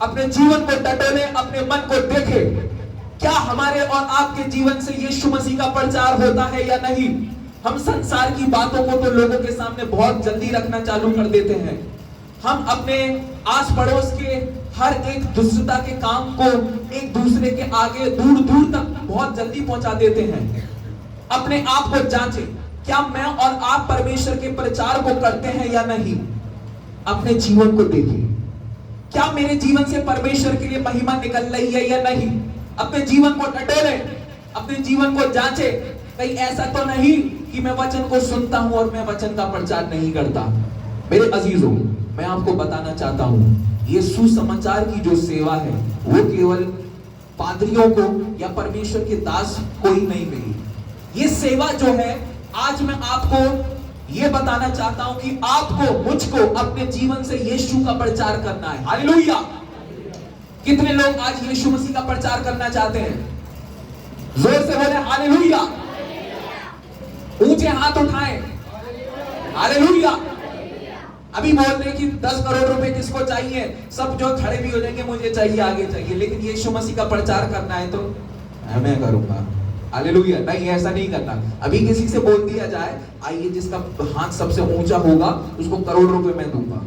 अपने जीवन को टटोले, अपने मन को देखे, क्या हमारे और आपके जीवन से यीशु मसीह का प्रचार होता है या नहीं। हम संसार की बातों को तो लोगों के सामने बहुत जल्दी रखना चालू कर देते हैं। हम अपने आस पड़ोस के हर एक दुष्टता के काम को एक दूसरे के आगे दूर दूर तक बहुत जल्दी पहुंचा देते हैं। अपने आप को जांचें, क्या मैं और आप परमेश्वर के प्रचार को करते हैं या नहीं। अपने जीवन को देखिए, क्या मेरे जीवन से परमेश्वर के लिए महिमा निकल रही है या नहीं। अपने जीवन को टटोलें, अपने जीवन को जांचें, कहीं ऐसा तो नहीं कि मैं वचन को सुनता हूं और मैं वचन का प्रचार नहीं करता। मेरे अजीजों, मैं आपको बताना चाहता हूं, ये सुसमाचार की जो सेवा है वो केवल पादरियों को या परमेश्वर के दास को ही नहीं मिली। ये सेवा जो है, आज मैं आपको ये बताना चाहता हूं कि आपको, मुझको अपने जीवन से यीशु का प्रचार करना है। हालेलुया। कितने लोग आज यीशु मसीह का प्रचार करना चाहते हैं? जोर से बोले हालेलुया। ऊंचे हाथ उठाएं, हालेलुया। अभी बोल रहे कि 10 करोड़ रुपए किसको चाहिए, सब जो खड़े भी हो जाएंगे, मुझे चाहिए, आगे चाहिए, लेकिन यीशु मसीह का प्रचार करना है तो मैं करूंगा। हालेलुया। नहीं, ऐसा नहीं करना। अभी किसी से बोल दिया जाए, आइए जिसका हाथ सबसे ऊंचा होगा उसको करोड़ रुपए मैं दूंगा,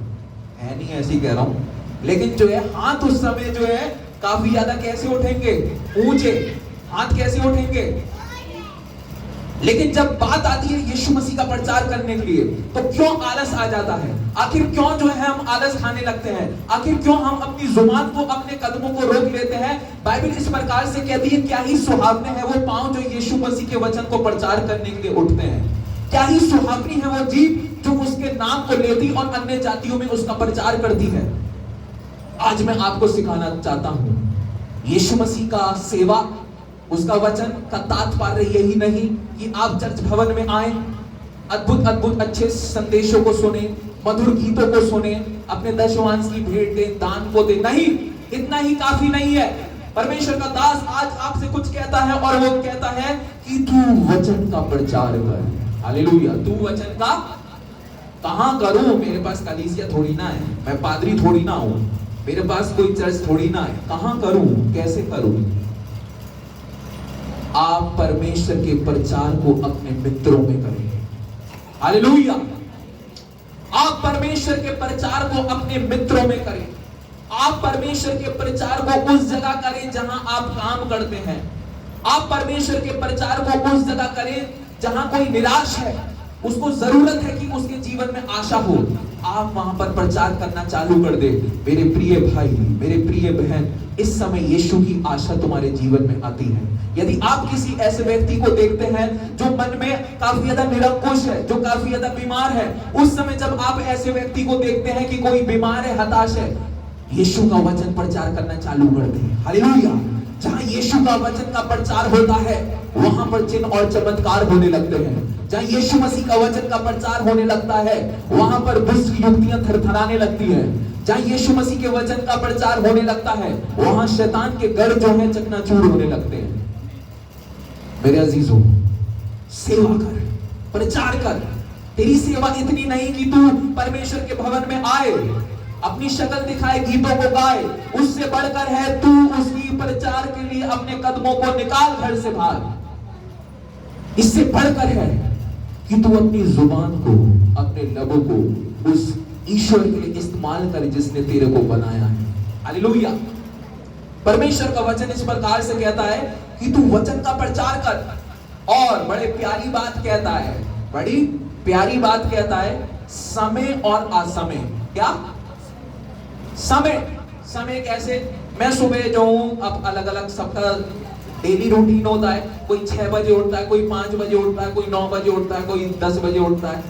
है नहीं, ऐसे ही कह रहा हूं। लेकिन जो है हाथ उस समय जो है काफी ज्यादा कैसे उठेंगे, ऊंचे हाथ कैसे उठेंगे। लेकिन जब बात आती है यीशु मसीह का प्रचार करने के लिए, तो क्यों आलस आ जाता है? आखिर क्यों जो है हम आलस खाने लगते हैं? आखिर क्यों हम अपनी जुबान को, अपने कदमों को रोक लेते हैं? बाइबल इस प्रकार से कहती है, क्या ही सुहावने हैं वो पांव जो यीशु मसीह के वचन को प्रचार करने के लिए उठते हैं। क्या ही सुहावनी है वो जीभ जो उसके नाम को लेती और अन्य जातियों में उसका प्रचार करती है। आज मैं आपको सिखाना चाहता हूं, यीशु मसीह का सेवा, उसका वचन का तात्पर्य यही नहीं कि आप चर्च भवन में आए, अद्भुत अद्भुत अच्छे संदेशों को सुने, मधुर गीतों को सुने, अपने दशमांश की भेंट दें, दान को दें। नहीं, इतना ही काफी नहीं है। परमेश्वर का दास आज आपसे कुछ कहता है और वो कहता है कि तू वचन का प्रचार कर। हालेलुया। तू वचन का कहां करूं? मेरे पास कलीसिया थोड़ी ना है, मैं पादरी थोड़ी ना हूं, मेरे पास कोई चर्च थोड़ी ना है, कहां करूं, कैसे करूं? आप परमेश्वर के प्रचार को अपने मित्रों में करें। हालेलुया। आप परमेश्वर के प्रचार को अपने मित्रों में करें। आप परमेश्वर के प्रचार को उस जगह करें जहां आप काम करते हैं। आप परमेश्वर के प्रचार को उस जगह करें जहां कोई निराश है, उसको जरूरत है कि उसके जीवन में आशा हो, आप वहां पर प्रचार करना चालू कर दे। मेरे प्रिय भाई, मेरे प्रिय बहन, इस समय यीशु की आशा तुम्हारे जीवन में आती है। यदि आप किसी ऐसे व्यक्ति को देखते हैं जो मन में काफी ज्यादा निरंकुश है, जो काफी ज्यादा बीमार है, उस समय जब आप ऐसे व्यक्ति को देखते हैं कि कोई बीमार है, हताश है, यीशु का वचन प्रचार करना चालू कर दे। हालेलुया। जहां यीशु का वचन का प्रचार होता है, वहां पर चिन्ह और चमत्कार होने लगते हैं। जहां यीशु मसीह का वचन का प्रचार होने लगता है, वहां पर दुष्ट युक्तियां थरथराने लगती हैं। जहां यीशु मसीह के वचन का प्रचार होने लगता है, वहां शैतान के गढ़ जो है चकनाचूर होने लगते हैं। मेरे अजीजों, सेवा कर, प्रचार कर। तेरी सेवा इतनी नहीं कि तू परमेश्वर के भवन में आए, अपनी शक्ल दिखाए, गीतों को गाए, उससे बढ़कर है तू उसकी प्रचार के लिए अपने कदमों को निकाल घर से बाहर। इससे बढ़कर है कि तू अपनी जुबान को, अपने लबों को उस ईश्वर के लिए इस्तेमाल कर जिसने तेरे को बनाया है। हालेलुया। परमेश्वर का वचन इस प्रकार से कहता है कि तू वचन का प्रचार कर। और बड़े प्यारी बात कहता है, बड़ी प्यारी बात कहता है, समय और असमय। क्या समय? समय कैसे? मैं सुबह जो हूं, अब अलग अलग सबका डेली रूटीन होता है। कोई 6 बजे उठता है, कोई 5 बजे उठता है, कोई 9 बजे उठता है, कोई 10 बजे उठता है।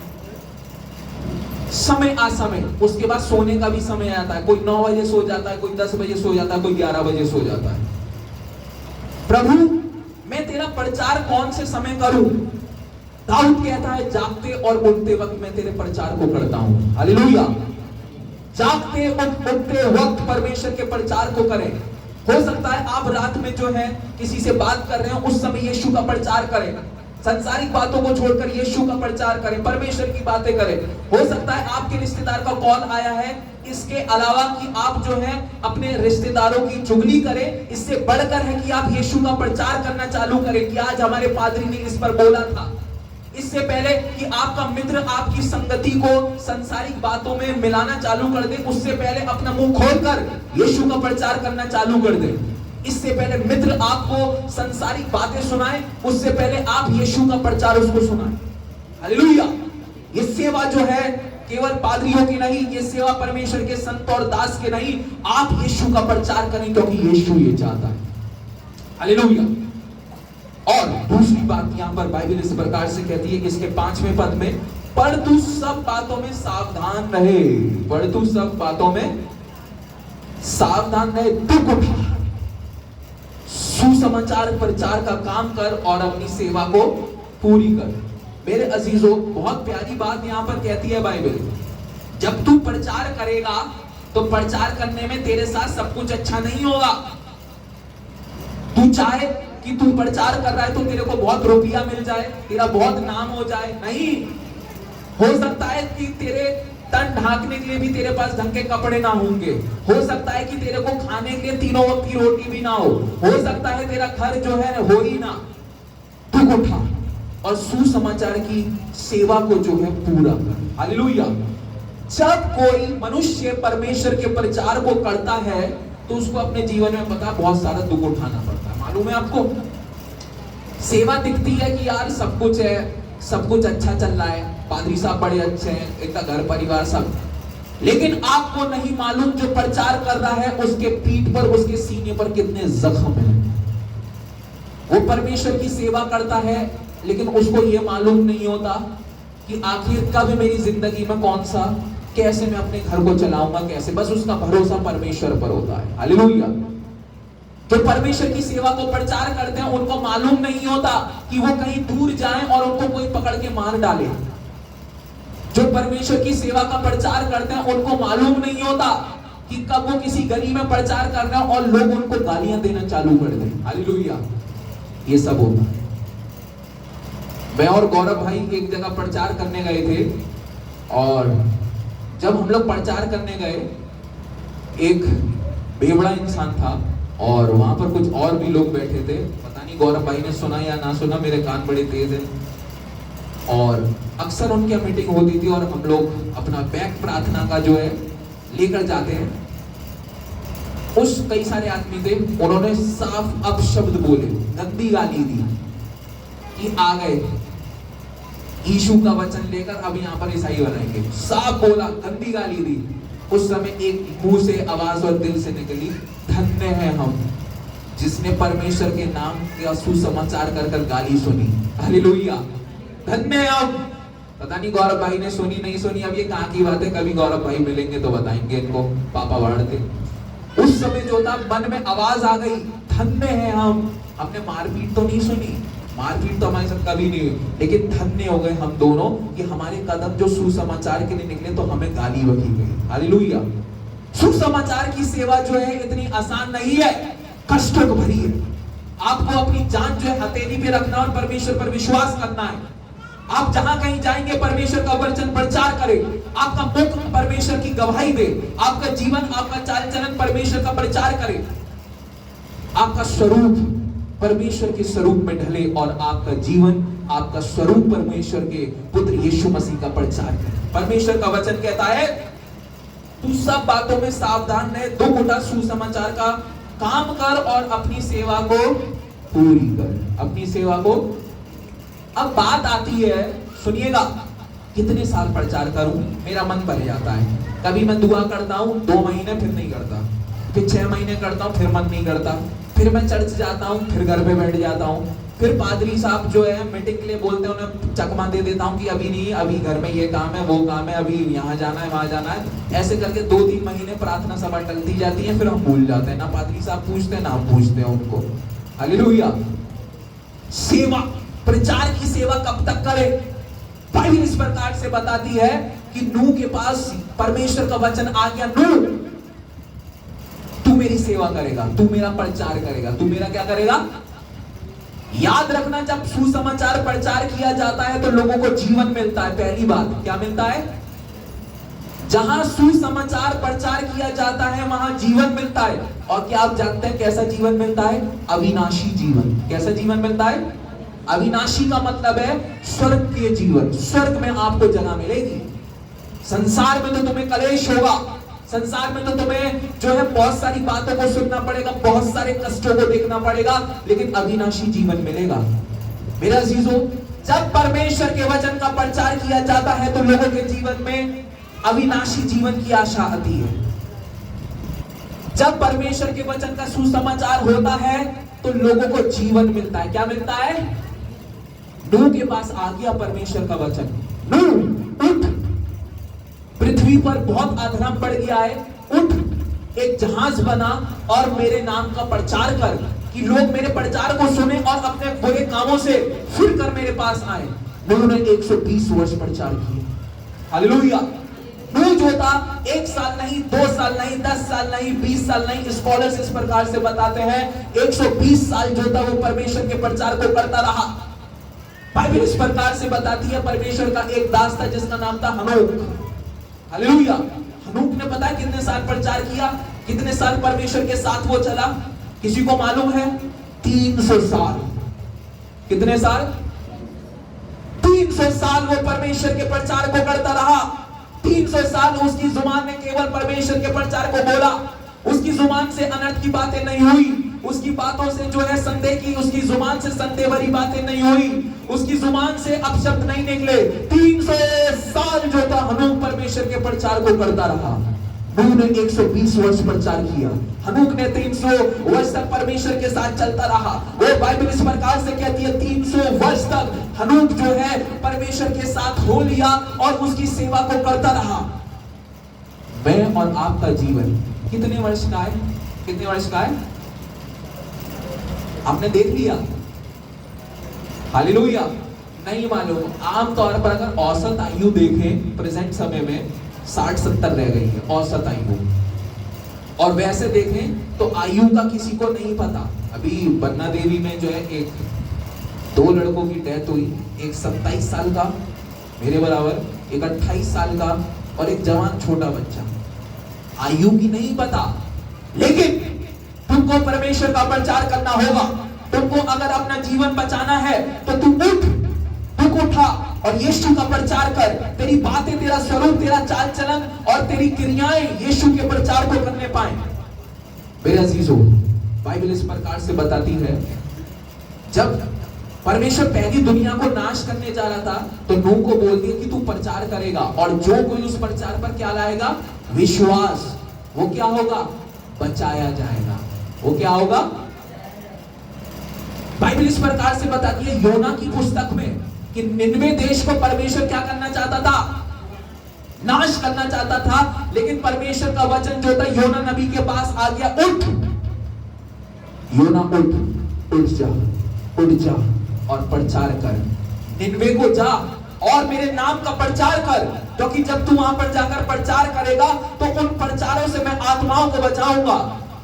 समय असमय। उसके बाद सोने का भी समय आता है। कोई 9 बजे सो जाता है, कोई 10 बजे सो जाता है, कोई 11 बजे सो जाता है। प्रभु, मैं तेरा प्रचार कौन से समय करूं? दाऊद कहता है, जागते और उठते वक्त मैं तेरे प्रचार को करता हूं। हालेलुया। जागते उठते वक्त परमेश्वर के प्रचार को करें। हो सकता है आप रात में जो है किसी से बात कर रहे हो, उस समय यीशु का प्रचार करें। संसारिक बातों को छोड़कर यीशु का प्रचार करें, परमेश्वर की बातें करें। हो सकता है आपके रिश्तेदार का कॉल आया है, इसके अलावा कि आप जो है अपने रिश्तेदारों की चुगली करें, इससे बढ़कर है कि आप यीशु का प्रचार करना चालू करें कि आज हमारे पादरी ने इस पर बोला था। इससे पहले कि आपका मित्र आपकी संगति को संसारिक बातों में मिलाना चालू कर दे, उससे पहले अपना मुंह खोलकर यीशु का प्रचार करना चालू कर दे। इससे पहले मित्र आपको संसारिक बातें सुनाए, उससे पहले आप यीशु का प्रचार उसको सुनाए। हालेलुया। ये सेवा जो है केवल पादरियों की नहीं, ये सेवा परमेश्वर के संत और दास के नहीं, आप यीशु का प्रचार करें क्योंकि यीशु ये चाहता है। हालेलुया। और दूसरी बात यहां पर बाइबल इस प्रकार से कहती है, इसके 5वें पद में, पर तू सब बातों में सावधान रहे, पर तू सब बातों में सावधान रहे, दुख उठा, सुसमाचार प्रचार का काम कर और अपनी सेवा को पूरी कर। मेरे अजीजों, बहुत प्यारी बात यहां पर कहती है बाइबल। जब तू प्रचार करेगा तो प्रचार करने में तेरे साथ सब कुछ अच्छा नहीं होगा। तू चाहे कि तू प्रचार कर रहा है तो तेरे को बहुत रुपया मिल जाए, तेरा बहुत नाम हो जाए, नहीं। हो सकता है कि तेरे तन ढांकने के लिए भी तेरे पास ढंग के कपड़े ना होंगे, हो सकता है कि तेरे को खाने के लिए तीनों वक्त की रोटी भी ना हो सकता है तेरा घर जो है हो ही ना। दुख उठा और सुसमाचार की सेवा को जो है पूरा कर। हालेलुया। जब कोई मनुष्य परमेश्वर के प्रचार को करता है तो उसको अपने जीवन में पता बहुत सारा दुख उठाना पड़ता है। मालूम है आपको, सेवा दिखती है कि यार सब कुछ है, सब कुछ अच्छा चल रहा है, पादरी साहब बड़े अच्छे हैं, एक घर परिवार सब, लेकिन आपको नहीं मालूम जो प्रचार कर रहा है उसके पीठ पर, उसके सीने पर कितने जख्म हैं। वो परमेश्वर की सेवा करता है लेकिन उसको ये मालूम नहीं होता कि आखिर कब मेरी जिंदगी में कौन सा, कैसे मैं अपने घर को चलाऊंगा, कैसे, बस उसका भरोसा परमेश्वर पर होता है। हालेलुया। जो परमेश्वर की सेवा को प्रचार करते हैं उनको मालूम नहीं होता कि वो कहीं दूर जाएं और उनको कोई पकड़ के मार डाले। जो परमेश्वर की सेवा का प्रचार करते हैं उनको मालूम नहीं होता कि कब वो किसी गली में प्रचार कर रहे हैं और लोग उनको गालियां देना चालू कर दें। हालेलुया। ये सब होता है। मैं और गौरव भाई एक जगह प्रचार करने गए थे और जब हम लोग प्रचार करने गए, एक बेवड़ा इंसान था और वहां पर कुछ और भी लोग बैठे थे। पता नहीं गौरव भाई ने सुना या ना सुना, मेरे कान बड़े तेज हैं। और अक्सर उनकी मीटिंग होती थी और हम लोग अपना बैग प्रार्थना का जो है लेकर जाते हैं। उस कई सारे आदमी थे, उन्होंने साफ अपशब्द बोले, गंदी गाली दी कि आ गए यीशु का वचन लेकर अब यहाँ पर ईसाई बनाएंगे। साफ बोला, गंदी गाली दी। उस समय एक मुंह से आवाज और दिल से निकली, धन्य है हम जिसने परमेश्वर के नाम का सुसमाचार कर कर गाली सुनी। हालेलुया। धन्य है हम। पता नहीं गौरव भाई ने सुनी नहीं सुनी, अब ये कहाँ की बात है, कभी गौरव भाई मिलेंगे तो बताएंगे इनको, पापा बढ़ते। उस समय जो था मन में आवाज आ गई, धन्य है हम। हमने मारपीट तो नहीं सुनी, मारपीट तो हमारे साथ कभी नहीं हुई, लेकिन धन्य हो गए हम दोनों कि हमारे कदम जो सुसमाचार के लिए निकले तो हमें गाली बकी गई। हालेलुया। सुसमाचार की सेवा जो है इतनी आसान नहीं है, कष्टों भरी है। आपको अपनी जान जो है हथेली पे रखना और परमेश्वर पर विश्वास करना है। आप जहां कहीं जाएंगे परमेश्वर का वचन प्रचार करें, आपका मुख परमेश्वर की गवाही दे, आपका जीवन, आपका चाल चलन परमेश्वर का प्रचार करे, आपका स्वरूप परमेश्वर के स्वरूप में ढले और आपका जीवन, आपका स्वरूप परमेश्वर के पुत्र यीशु मसीह का प्रचार करे। परमेश्वर का वचन कहता है, तू सब बातों में सावधान रहे, दुख उठा, सुसमाचार का काम कर और अपनी सेवा को पूरी कर। अपनी सेवा को। अब बात आती है, सुनिएगा, कितने साल प्रचार करूं, मेरा मन भर जाता है। कभी मैं दुआ करता हूं 2 महीने, फिर नहीं करता, फिर 6 महीने करता हूं, फिर मन नहीं करता, फिर मैं चर्च जाता हूं, फिर घर पे बैठ जाता हूं, फिर पादरी साहब जो है मीटिंग के लिए बोलते हैं, उन्हें चकमा दे देता हूं कि अभी नहीं, अभी घर में ये काम है, वो काम है, अभी यहाँ जाना है, वहां जाना है। ऐसे करके 2-3 महीने प्रार्थना सभा टलती जाती है, फिर हम भूल जाते हैं, ना पादरी साहब पूछते हैं ना हम पूछते हैं उनको। हालेलुया। सेवा, प्रचार की सेवा कब तक करे? बाइबल इस प्रकार से बताती है कि नूह के पास परमेश्वर का वचन आ गया, नूह तू मेरी सेवा करेगा, तू मेरा प्रचार करेगा, तू मेरा क्या करेगा? याद रखना, जब सुसमाचार प्रचार किया जाता है तो लोगों को जीवन मिलता है। पहली बात क्या मिलता है? जहां सुसमाचार प्रचार किया जाता है वहां जीवन मिलता है। और क्या आप जानते हैं कैसा जीवन मिलता है? अविनाशी जीवन। कैसा जीवन मिलता है? अविनाशी का मतलब है स्वर्ग के जीवन। स्वर्ग में आपको जगह मिलेगी। संसार में तो तुम्हें कलेश होगा, संसार में तो तुम्हें जो है बहुत सारी बातों को सुनना पड़ेगा, बहुत सारे कष्टों को देखना पड़ेगा, लेकिन अविनाशी जीवन मिलेगा। मेरा अजीजों, जब परमेश्वर के वचन का प्रचार किया जाता है तो लोगों के जीवन में अविनाशी जीवन की आशा आती है। जब परमेश्वर के वचन का सुसमाचार होता है तो लोगों को जीवन मिलता है। क्या मिलता है? नूह के पास आ गया परमेश्वर का वचन, नूह उठ, पृथ्वी पर बहुत अधर्म बढ़ गया है, उठ, एक जहाज बना और मेरे नाम का प्रचार कर कि लोग मेरे प्रचार को सुने और अपने बुरे कामों से फिर कर मेरे पास आए। नूह ने 120 वर्ष प्रचार किया। हालेलुया। नूह जो था 1 साल नहीं, 2 साल नहीं, 10 साल नहीं, 20 साल नहीं, स्कॉलर्स इस प्रकार से बताते हैं 120 साल जो था वो परमेश्वर के प्रचार को करता रहा। बाइबल इस प्रकार से बताती है परमेश्वर का एक दास था जिसका नाम था हनोक। हालेलुया। हनोक ने पता है कितने साल प्रचार किया, कितने साल परमेश्वर के साथ वो चला? किसी को मालूम है? 300 साल। कितने साल? 300 साल वो परमेश्वर के प्रचार को करता रहा। 300 साल उसकी जुबान ने केवल परमेश्वर के प्रचार को बोला। उसकी जुबान से अनर्थ की बातें नहीं हुई, उसकी बातों से जो है संदेह की, उसकी जुबान से संदेह भरी बातें नहीं हुई, उसकी जुबान से अपशब्द नहीं निकले। 300 साल जो था हनोक परमेश्वर के प्रचार को करता रहा। नूह ने 120 वर्ष प्रचार किया, हनोक ने 300 वर्ष तक परमेश्वर के साथ चलता रहा। वो बाइबल इस प्रकार से कहती है 300 वर्ष तक हनोक जो है परमेश्वर के साथ हो लिया और उसकी सेवा को करता रहा। मैं और आपका जीवन कितने वर्ष का है? कितने वर्ष का है? आपने देख लिया? हालेलुया। नहीं मालूम। आमतौर पर अगर औसत आयु देखें प्रेजेंट समय में 60-70 रह गई है औसत आयु, और वैसे देखें तो आयु का किसी को नहीं पता। अभी बन्ना देवी में जो है 2 लड़कों की डेथ हुई, एक 27 साल का मेरे बराबर, एक 28 साल का और एक जवान छोटा बच्चा। आयु की नहीं पता, लेकिन तुमको परमेश्वर का प्रचार करना होगा। तुमको अगर अपना जीवन बचाना है तो तुम उठ, तुम उठा और यीशु का प्रचार कर। तेरी बातें, तेरा स्वरूप, तेरा चाल चलन और तेरी क्रियाएं यीशु के प्रचार को करने पाए। मेरे अजीजों, बाइबल इस प्रकार से बताती है जब परमेश्वर पहली दुनिया को नाश करने जा रहा था तो नूह को बोल दिया कि तू प्रचार करेगा और जो कोई उस प्रचार पर क्या लाएगा? विश्वास। वो क्या होगा? बचाया जाएगा। वो क्या होगा? बाइबल इस प्रकार से बताती है योना की पुस्तक में कि निनवे देश को परमेश्वर क्या करना चाहता था? नाश करना चाहता था, लेकिन परमेश्वर का वचन जो था योना नबी के पास आ गया, उठ योना, उठ जा और प्रचार कर। निनवे को जा और मेरे नाम का प्रचार कर, क्योंकि जब तू वहां पर जाकर प्रचार करेगा तो उन प्रचारों से मैं आत्माओं को बचाऊंगा।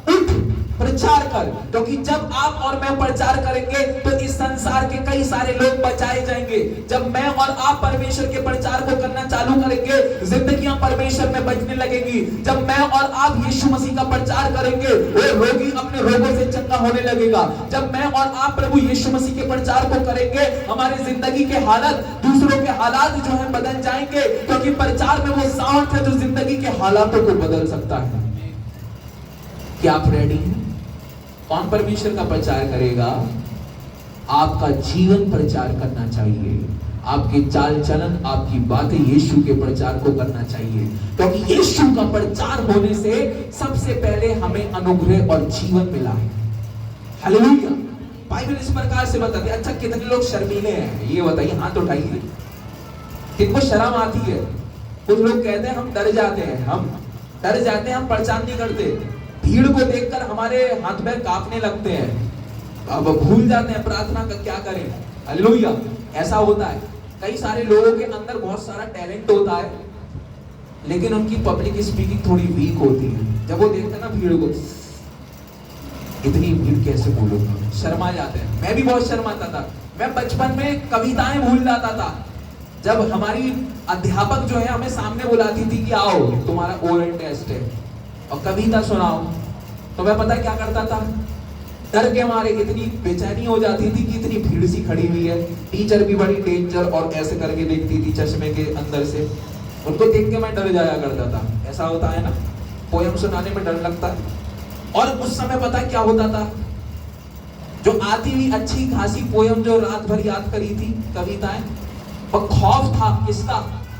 उठ, प्रचार कर, क्योंकि जब आप और मैं प्रचार करेंगे तो इस संसार के कई सारे लोग बचाए जाएंगे। जब मैं और आप परमेश्वर के प्रचार को करना चालू करेंगे, जिंदगियां परमेश्वर में बचने लगेंगी। जब मैं और आप यीशु मसीह का प्रचार करेंगे, वो रोगी अपने रोगों से चंगा होने लगेगा। जब मैं और आप प्रभु यीशु मसीह के प्रचार को करेंगे, हमारी जिंदगी के हालत, दूसरों के हालात जो है बदल जाएंगे, क्योंकि प्रचार में वो सामर्थ है जो जिंदगी के हालातों को बदल सकता है। क्या आप रेडी हैं? कौन परमेश्वर का प्रचार करेगा? आपका जीवन प्रचार करना चाहिए, आपके चाल चलन, आपकी बातें यीशु के प्रचार को करना चाहिए, क्योंकि यीशु का प्रचार होने से सबसे पहले हमें अनुग्रह और जीवन मिला है। हालेलुया। बाइबल इस प्रकार से बताती है। अच्छा, कितने लोग शर्मीले हैं ये बताइए, हाथ उठाइए। किनको शर्म आती है? कुछ लोग कहते हैं हम डर जाते हैं, हम प्रचार नहीं करते। भीड़ को देखकर हमारे हाथ पैर कांपने लगते हैं, अब भूल जाते हैं प्रार्थना का क्या करें। हालेलुया। ऐसा होता है। कई सारे लोगों के अंदर बहुत सारा टैलेंट होता है, लेकिन उनकी पब्लिक स्पीकिंग थोड़ी वीक होती है। जब वो देखते हैं ना भीड़ को, इतनी भीड़ कैसे बोलूंगा, शर्मा जाते हैं। मैं भी बहुत शर्माता था। मैं बचपन में कविताएं भूल जाता था। जब हमारी अध्यापक जो है हमें सामने बुलाती थी कि आओ तुम्हारा ओरल टेस्ट है और कविता सुनाओ, तो मैं पता क्या करता था, डर के मारे इतनी बेचैनी हो जाती थी कि इतनी भीड़ सी खड़ी हुई है, टीचर भी बड़ी डेंजर और ऐसे करके देखती थी चश्मे के अंदर से, उनको देख के मैं डर जाया करता था। ऐसा होता है ना, पोयम सुनाने में डर लगता है। और उस समय पता क्या होता था, जो आती हुई अच्छी खासी पोयम जो रात भर याद करी थी कविताएं, और खौफ था किसका,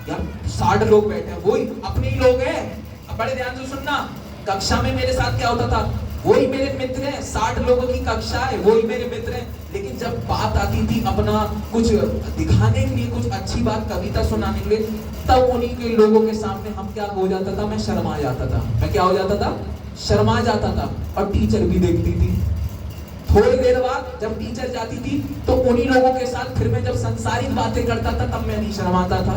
यार 60 लोग बैठे हैं, वही अपने ही लोग हैं। अब बड़े ध्यान से सुनना, कक्षा में मेरे साथ क्या होता था, वही मेरे मित्र हैं, 60 लोगों की कक्षा है, वही मेरे मित्र हैं। लेकिन जब बात आती थी अपना कुछ दिखाने के लिए, कुछ अच्छी बात कविता सुनाने के लिए, तब उन्हीं के लोगों के सामने हम क्या हो जाता था, मैं शर्मा जाता था। मैं क्या हो जाता था, शर्मा जाता था। और टीचर भी देखती थी। थोड़ी देर बाद जब टीचर जाती थी तो उन्हीं लोगों के साथ फिर मैं जब संसारिक बातें करता था तब मैं नहीं शर्माता था।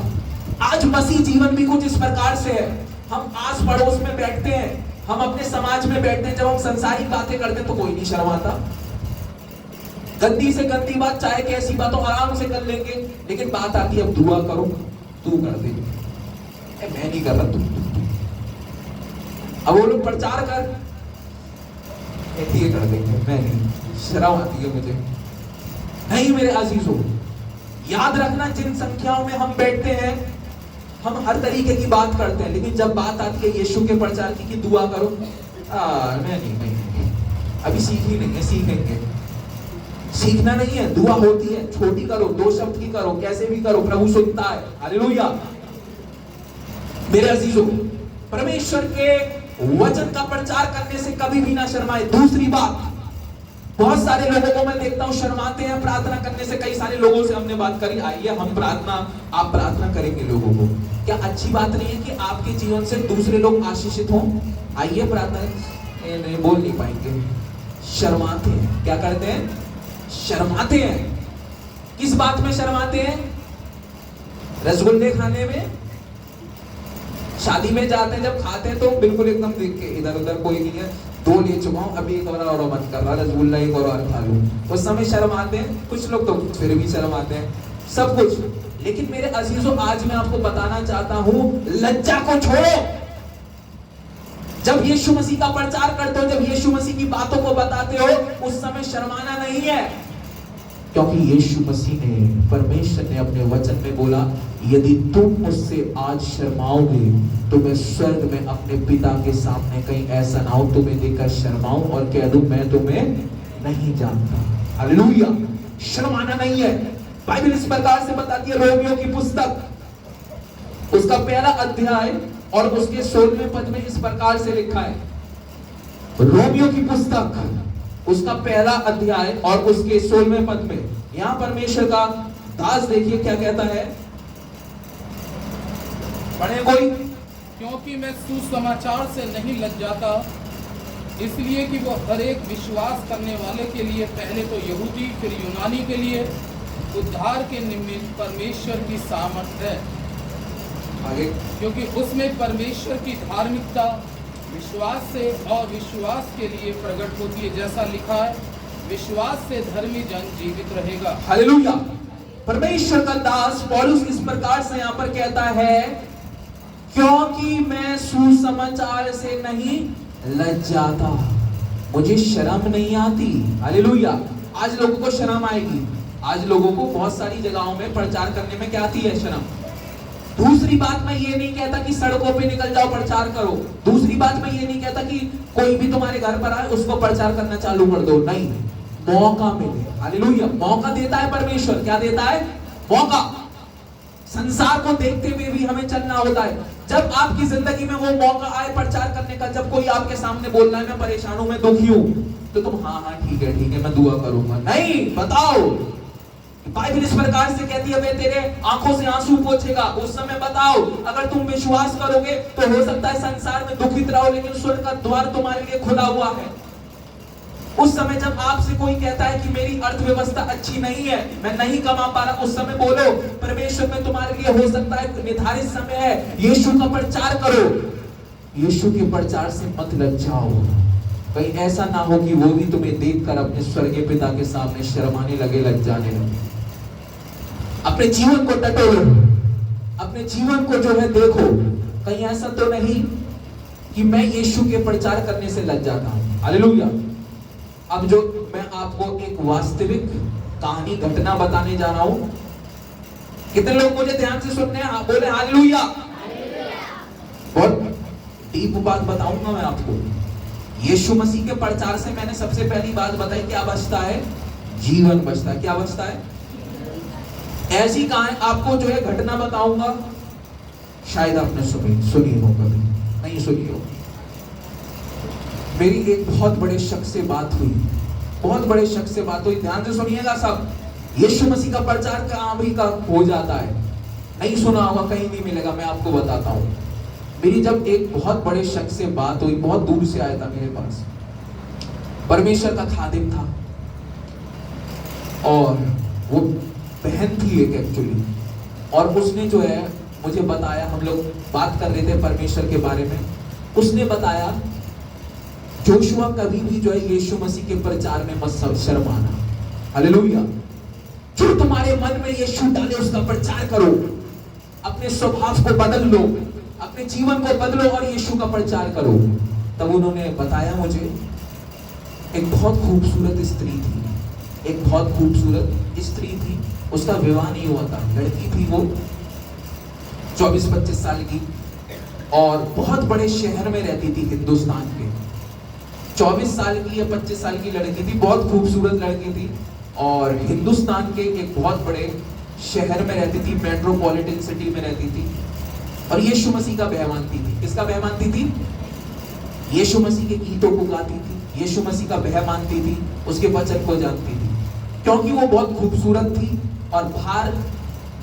आज मसीह जीवन भी कुछ इस प्रकार से है। हम आस पड़ोस में बैठते हैं, हम अपने समाज में बैठते हैं, जब हम संसारिक बातें करते हैं तो कोई नहीं शर्माता। गंदी से गंदी बात चाहे कैसी बात हो आराम से कर लेंगे, लेकिन बात आती है अब दुआ करो, तू कर दे, मैं नहीं कर रहा, तू। अब वो लोग प्रचार कर कर देंगे, मैं नहीं, शर्म आती है मुझे। नहीं मेरे अजीजों, याद रखना जिन संख्याओं में हम बैठते हैं हम हर तरीके की बात करते हैं, लेकिन जब बात आती है यीशु के प्रचार की कि दुआ करो, मैं नहीं, अभी सीखी नहीं है, सीखेंगे। सीखना नहीं है, दुआ होती है, छोटी करो, 2 शब्द की करो, कैसे भी करो, प्रभु सुनता है। हालेलुया। मेरे अजीजों, परमेश्वर के वचन का प्रचार करने से कभी भी ना शर्माए। दूसरी बात, बहुत सारे लोगों को मैं देखता हूं शर्माते हैं प्रार्थना करने से। कई सारे लोगों से हमने बात करी, आइए हम आप प्रार्थना करेंगे लोगों को। क्या अच्छी बात नहीं है कि आपके जीवन से दूसरे लोग आशीषित हों? आइए प्रार्थना, नहीं बोल नहीं पाएंगे, शर्माते हैं। क्या करते हैं? शर्माते हैं। किस बात में शर्माते हैं? रसगुल्ले खाने में। शादी में जाते हैं जब खाते हैं तो बिल्कुल एकदम देख के इधर उधर कोई नहीं है, 2 ले चुका हूं, अभी एक और मन कर रहा रसगुल्ला एक और खा लूं, उस समय शर्म आते हैं। कुछ लोग तो फिर भी शर्म आते हैं, सब कुछ। लेकिन मेरे अजीजों, आज मैं आपको बताना चाहता हूं, लज्जा को छोड़ो। जब यीशु मसीह का प्रचार करते हो, जब यीशु मसीह की बातों को बताते हो, उस समय शर्माना नहीं है, क्योंकि यीशु मसीह ने, परमेश्वर ने अपने वचन में बोला, यदि तुम मुझसे आज शर्माओगे तो मैं स्वर्ग में अपने पिता के सामने कहीं ऐसा ना हो तुम्हें देखकर शर्माऊं और कह दूं मैं तुम्हें नहीं जानता। हालेलुया। शर्माना नहीं है। बाइबल इस प्रकार से बताती है, रोमियो की पुस्तक उसका 1 अध्याय और उसके 16वें पद में इस प्रकार से लिखा है। रोमियो की पुस्तक उसका 1 अध्याय और उसके 16वें पद में यहां परमेश्वर का दास देखिए क्या कहता है, पढ़े कोई। क्योंकि मैं सुसमाचार से नहीं लज्जाता, इसलिए कि वो हर एक विश्वास करने वाले के लिए, पहले तो यहूदी फिर यूनानी के लिए उद्धार के निमित्त परमेश्वर की सामर्थ्य है। आगे, क्योंकि उसमें परमेश्वर की धार्मिकता विश्वास से और विश्वास के लिए प्रकट होती है, जैसा लिखा है, विश्वास से धर्मी जन जीवित रहेगा। हालेलुया। परमेश्वर का दास पौलुस इस प्रकार से यहाँ पर कहता है, क्योंकि मैं सुसमाचार से नहीं लज्जाता, मुझे शर्म नहीं आती। हालेलुया। आज लोगों को शर्म आएगी। आज लोगों को बहुत सारी जगहों में प्रचार करने में क्या आती है? शर्म। दूसरी बात, मैं ये नहीं कहता कि सड़कों पे निकल जाओ प्रचार करो। दूसरी बात, मैं ये नहीं कहता कि कोई भी तुम्हारे घर पर आए उसको प्रचार करना चालू कर दो। नहीं, मौका मिले। हालेलुया। मौका देता है परमेश्वर। क्या देता है? मौका। संसार को देखते हुए भी हमें चलना होता है। जब आपकी जिंदगी में वो मौका आए प्रचार करने का, जब कोई आपके सामने बोल रहा है मैं परेशान हूं, मैं दुखी हूं, तो तुम हाँ ठीक है मैं दुआ करूंगा। नहीं, बताओ। बाइबल इस प्रकार से कहती है, वे तेरे आंखों से आंसू पोंछेगा। उस समय बताओ, अगर तुम विश्वास करोगे तो हो सकता है संसार में दुखित रहो, लेकिन स्वर्ग का द्वार तुम्हारे लिए खुला हुआ है। उस समय जब आपसे कोई कहता है कि मेरी अर्थव्यवस्था अच्छी नहीं है, मैं नहीं कमा पा रहा, उस समय बोलो परमेश्वर में तुम्हारे लिए हो सकता है निर्धारित समय है, यीशु का प्रचार करो। यीशु के प्रचार से मत लज्जाओ। कहीं ऐसा ना हो कि वो भी तुम्हें देखकर अपने स्वर्गीय पिता के सामने शर्माने लगे, लग जाने लगे। अपने जीवन को टटोलो, अपने जीवन को जो है देखो, कहीं ऐसा तो नहीं कि मैं यीशु के प्रचार करने से लज जाता हूं। हालेलुया। अब जो मैं आपको एक वास्तविक कहानी, घटना बताने जा रहा हूं। कितने लोग मुझे ध्यान से सुनने हैं? हाँ बोले हालेलुया। बहुत डीप बात बताऊंगा मैं आपको। यीशु मसीह के प्रचार से मैंने सबसे पहली बात बताई, क्या बचता है? जीवन बचता है। क्या बचता है? ऐसी कहानी आपको जो है घटना बताऊंगा, शायद आपने सुनी हो, कभी नहीं सुनी हो। मेरी एक बहुत बड़े शख्स से बात हुई, बहुत बड़े शख्स से बात हुई, ध्यान से सुनिएगा सब। यीशु मसीह का प्रचार कहाँ भी का हो जाता है, नहीं सुना होगा, कहीं नहीं मिलेगा, मैं आपको बताता हूँ। मेरी जब एक बहुत बड़े शख्स से बात हुई, बहुत दूर से आया था मेरे पास, परमेश्वर का खादिम था, और वो बहन थी एक एक्चुअली, और उसने जो है मुझे बताया, हम लोग बात कर रहे थे परमेश्वर के बारे में, उसने बताया जोशुआ कभी भी जो है यीशु मसीह के प्रचार में मत शर्माना। हालेलुया। जो तुम्हारे मन में यीशु डाले उसका प्रचार करो, अपने स्वभाव को बदल लो, अपने जीवन को बदलो और यीशु का प्रचार करो। तब उन्होंने बताया मुझे, एक बहुत खूबसूरत स्त्री थी, एक बहुत खूबसूरत स्त्री थी, उसका विवाह नहीं हुआ था, लड़की थी वो 24-25 साल की, और बहुत बड़े शहर में रहती थी हिंदुस्तान के। 24 साल की या 25 साल की लड़की थी, बहुत खूबसूरत लड़की थी, और हिंदुस्तान के एक बहुत बड़े शहर में रहती थी, मेट्रोपॉलिटन सिटी में रहती थी, और यीशु मसीह का बह मानती थी। किसका बह मानती थी? यीशु मसीह के गीतों को गाती थी, यीशु मसीह का बह मानती थी, उसके वचन को जानती थी, क्योंकि वो बहुत खूबसूरत थी। और बाहर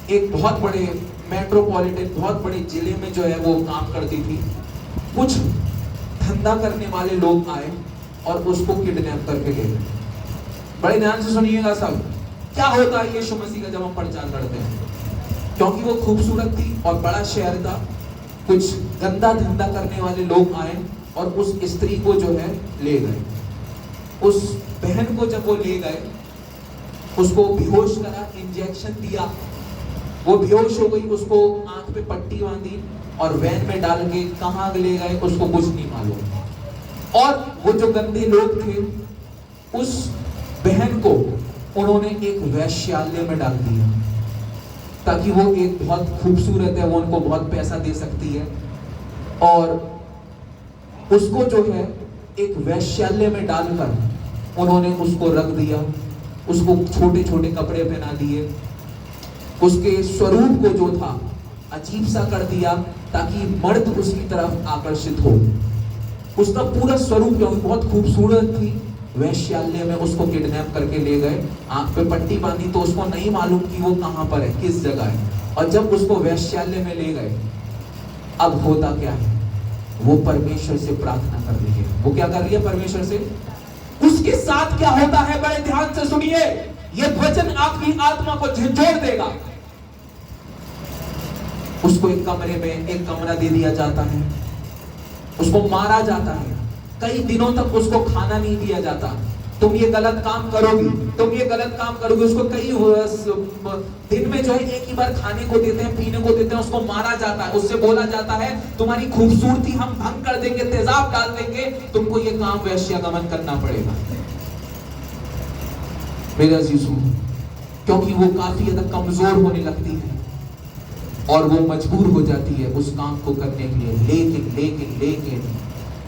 एक बहुत बड़े मेट्रोपॉलिटन, बहुत बड़े जिले में जो है वो काम करती थी। कुछ धंधा करने वाले लोग आए और उसको किडनैप करके ले गए। बड़े ध्यान से सुनिएगा सब, क्या होता है यीशु मसीह का जब हम प्रचार करते हैं, क्योंकि वो खूबसूरत थी और बड़ा शहर था, कुछ गंदा धंधा करने वाले लोग आए और उस स्त्री को जो है ले गए। उस बहन को जब वो ले गए, उसको बेहोश करा, इंजेक्शन दिया, वो बेहोश हो गई, उसको आंख पे पट्टी बांधी और वैन में डाल के कहाँ ले गए उसको कुछ नहीं मालूम। और वो जो गंदे लोग थे, उस बहन को उन्होंने एक वैश्यालय में डाल दिया, ताकि वो एक बहुत खूबसूरत है, वो उनको बहुत पैसा दे सकती है, और उसको जो है एक वैश्यालय में डालकर उन्होंने उसको रख दिया, उसको छोटे छोटे कपड़े पहना दिए, उसके स्वरूप को जो था अजीब सा कर दिया, ताकि मर्द उसकी तरफ आकर्षित हो। उसका पूरा स्वरूप क्योंकि बहुत खूबसूरत थी, वैश्यालय में उसको किडनैप करके ले गए, आंख पे पट्टी बांधी, तो उसको नहीं मालूम कि वो कहां पर है, किस जगह है। और जब उसको वैश्यालय में ले गए, अब होता क्या है, वो परमेश्वर से प्रार्थना कर रही है। वो क्या कर रही है? परमेश्वर से। उसके साथ क्या होता है, बड़े ध्यान से सुनिए, ये वचन आपकी आत्मा को झंझोड़ देगा। उसको एक कमरे में एक कमरा दे दिया जाता है, उसको मारा जाता है, कई दिनों तक उसको खाना नहीं दिया जाता। तुम ये गलत काम करोगी, तुम ये गलत काम करोगे। उसको कई दिन में जो है एक ही बार खाने को देते हैं, पीने को देते हैं, उसको मारा जाता है। उससे बोला जाता है तुम्हारी खूबसूरती हम भंग कर देंगे, तेजाब डाल देंगे, तुमको ये काम वैश्यागमन करना पड़ेगा। मेरे अजीजों, क्योंकि वो काफी ज्यादा कमजोर होने लगती है और वो मजबूर हो जाती है उस काम को करने के लिए। लेकिन लेकिन लेकिन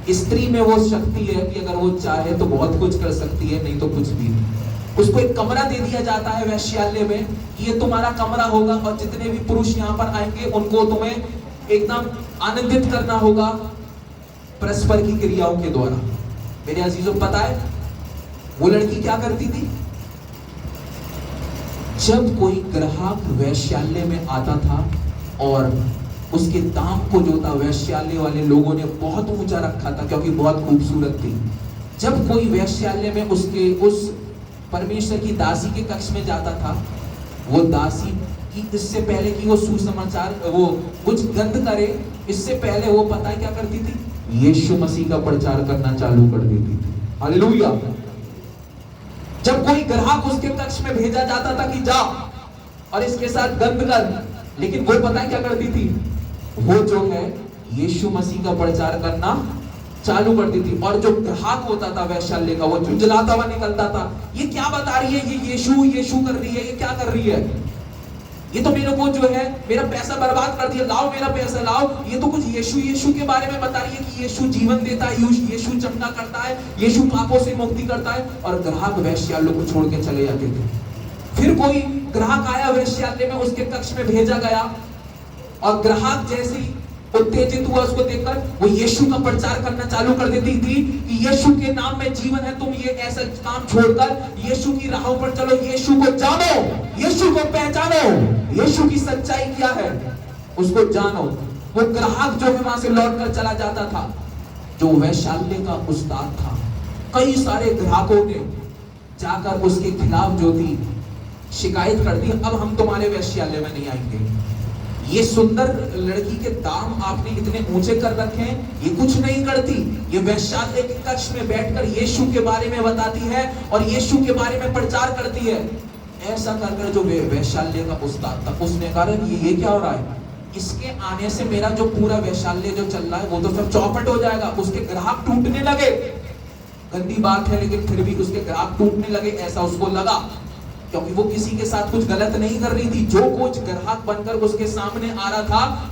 स्त्री में वो शक्ति है कि अगर वो चाहे तो बहुत कुछ कर सकती है, नहीं तो कुछ भी नहीं। उसको एक कमरा दे दिया जाता है वैश्यालय में, ये तुम्हारा कमरा होगा, और जितने भी पुरुष यहाँ पर आएंगे उनको तुम्हें एकदम आनंदित करना होगा परस्पर की क्रियाओं के द्वारा। मेरे अजीजों, पता है वो लड़की क्या करती थी? जब कोई ग्राहक वैश्यालय में आता था और उसके दाम को जो था वैश्यालय वाले लोगों ने बहुत ऊंचा रखा था, क्योंकि बहुत खूबसूरत थी। जब कोई वैश्यालय में उसके उस परमेश्वर की दासी के कक्ष में जाता था, वो दासी की इससे पहले कि वो सुसमाचार वो कुछ गंद करे, इससे पहले वो पता है क्या करती थी? यीशु मसीह का प्रचार करना चालू कर देती थी। हालेलुया। जब कोई ग्राहक उसके कक्ष में भेजा जाता था कि जा और इसके साथ गंद कर, लेकिन वो पता है क्या करती थी? वो जो है यीशु मसीह का प्रचार करना चालू कर दी थी। और जो ग्राहक होता था वैश्यालय का, वो झुंझलाता हुआ निकलता था, ये क्या बता रही है, ये यीशु यीशु कर रही है, ये क्या कर रही है, ये तो मेरे को जो है मेरा पैसा बर्बाद कर दिया, लाओ मेरा पैसा लाओ, ये तो कुछ यीशु यीशु के बारे में बता रही है कि यीशु जीवन देता है, यीशु चंगा करता है, यीशु पापों से मुक्ति करता है। और ग्राहक वैश्यालय को छोड़ के चले जाते थे। फिर कोई ग्राहक आया वैश्यालय में, उसके कक्ष में भेजा गया और ग्राहक जैसे ही उत्तेजित हुआ उसको देखकर, वो यीशु का प्रचार करना चालू कर देती थी कि यीशु के नाम में जीवन है, तुम ये ऐसा काम छोड़कर यीशु की राहों पर चलो, यीशु को जानो, यीशु को पहचानो, यीशु की सच्चाई क्या है उसको जानो। वो ग्राहक जो है वहां से लौटकर चला जाता था। जो वैश्यालय का उस्ताद था, कई सारे ग्राहकों ने जाकर उसके खिलाफ जो थी शिकायत कर दी, अब हम तुम्हारे वैश्यालय में नहीं आएंगे। ये सुंदर लड़की के दाम आपने इतने ऊंचे कर रखे हैं, ये कुछ नहीं करती, ये वैश्यालय के कक्ष में बैठकर यीशु के बारे में बताती है और यीशु के बारे में प्रचार करती है। ऐसा कर जो वैश्यालय का उस्ताद था, उसने कहा ये क्या हो रहा है, इसके आने से मेरा जो पूरा वैश्यालय जो चल रहा है वो तो सब चौपट हो जाएगा। उसके ग्राहक टूटने लगे, गंदी बात है लेकिन फिर भी उसके ग्राहक टूटने लगे, ऐसा उसको लगा, क्योंकि वो किसी के साथ कुछ गलत नहीं कर रही थी। जो कुछ ग्राहक बनकर उसके सामने आ रहा था,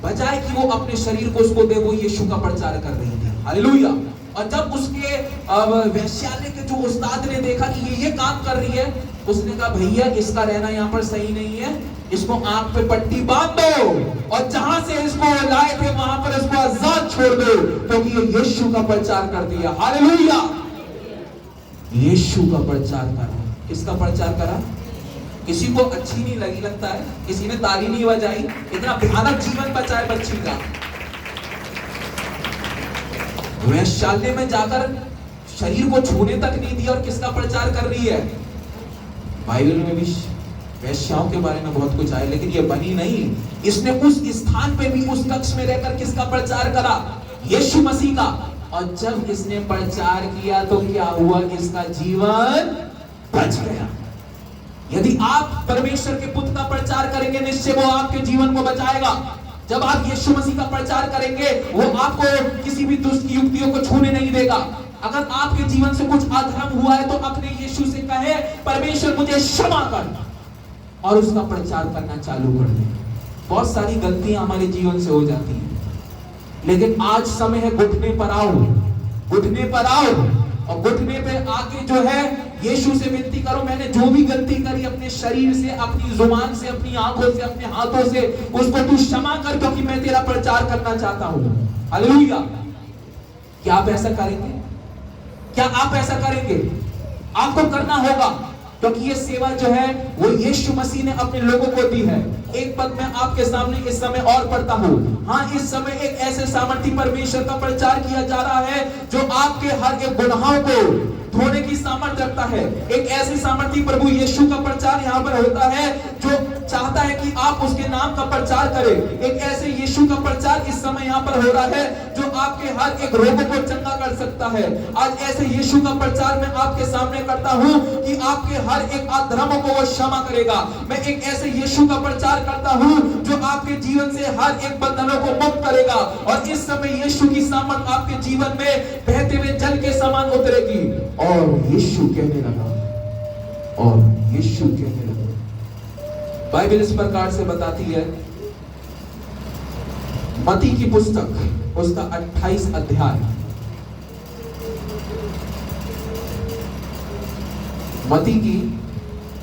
बजाय कि वो अपने शरीर को उसको दे, वो यीशु का प्रचार कर रही थी। हालेलुया। और जब उसके वैश्यालय के जो उस्ताद ने देखा कि ये काम कर रही है, उसने कहा भैया इसका रहना यहाँ पर सही नहीं है, इसको आंख पे पट्टी बांध दो और जहां से इसको लाए थे वहां पर इसको आजाद छोड़ दो, क्योंकि ये यीशु का प्रचार कर दिया। हालेलुया। यीशु का प्रचार करा। किसका प्रचार करा? किसी को अच्छी नहीं लगी लगता है, किसी ने ताली नहीं बजाई, इतना भयानक जीवन बचाए बच्ची का। वैश्यालय में जाकर शरीर को छूने तक नहीं दिया और किसका प्रचार कर रही है? बाइबल में भी वैश्याओं के बारे में बहुत कुछ आया, लेकिन ये बनी नहीं। इसने उस स्थान पे भी उस कक्ष में रहकर किसका प्रचार करा? यीशु मसीह का। और जब इसने प्रचार किया तो क्या हुआ? इसका जीवन बच गया। यदि आप परमेश्वर के पुत्र का प्रचार करेंगे, निश्चय वो आपके जीवन को बचाएगा। जब आप यीशु मसीह का प्रचार करेंगे, वो आपको किसी भी दुष्ट युक्तियों को छूने नहीं देगा। अगर आपके जीवन से कुछ अधर्म हुआ है तो अपने यीशु से कहे, परमेश्वर मुझे क्षमा कर, और उसका प्रचार करना चालू कर दे। बहुत सारी गलतियां हमारे जीवन से हो जाती हैं, लेकिन आज समय है घुटने पर आओ, घुटने पर आओ, और घुटने पे आके जो है यीशु से विनती करो, मैंने जो भी गलती करी अपने शरीर से, अपनी जुबान से, अपनी आंखों से, अपने हाथों से, उसको तू क्षमा कर, क्योंकि मैं तेरा प्रचार करना चाहता हूं। हालेलुया। क्या आप ऐसा करेंगे? क्या आप ऐसा करेंगे? आपको करना होगा, क्योंकि ये सेवा जो है वो यीशु मसीह ने अपने लोगों को दी है। एक पद में आपके सामने इस समय और पढ़ता हूं। हाँ, इस समय एक ऐसे सामर्थी परमेश्वर का प्रचार किया जा रहा है जो आपके हर एक गुनाहों को धोने की सामर्थ्य रखता है। एक ऐसे सामर्थी प्रभु यीशु का प्रचार यहाँ पर होता है जो चाहता है कि आप उसके नाम का प्रचार करें। एक ऐसे यीशु का प्रचार इस समय यहाँ पर हो रहा है जो आपके हर एक रोग को चंगा कर सकता है। आज ऐसे यीशु का प्रचार मैं आपके सामने करता हूँ कि आपके हर एक अधर्मों को वो क्षमा करेगा। मैं एक ऐसे यीशु का प्रचार करता हूँ जो आपके जीवन से हर एक बंधनों को मुक्त करेगा। और इस समय यीशु की सामर्थ आपके जीवन में बहते हुए जल के समान उतरेगी। और यीशु कहने लगा, और यीशु कहने लगा। बाइबल इस प्रकार से बताती है, मत्ती की पुस्तक उसका 28 अध्याय, मत्ती की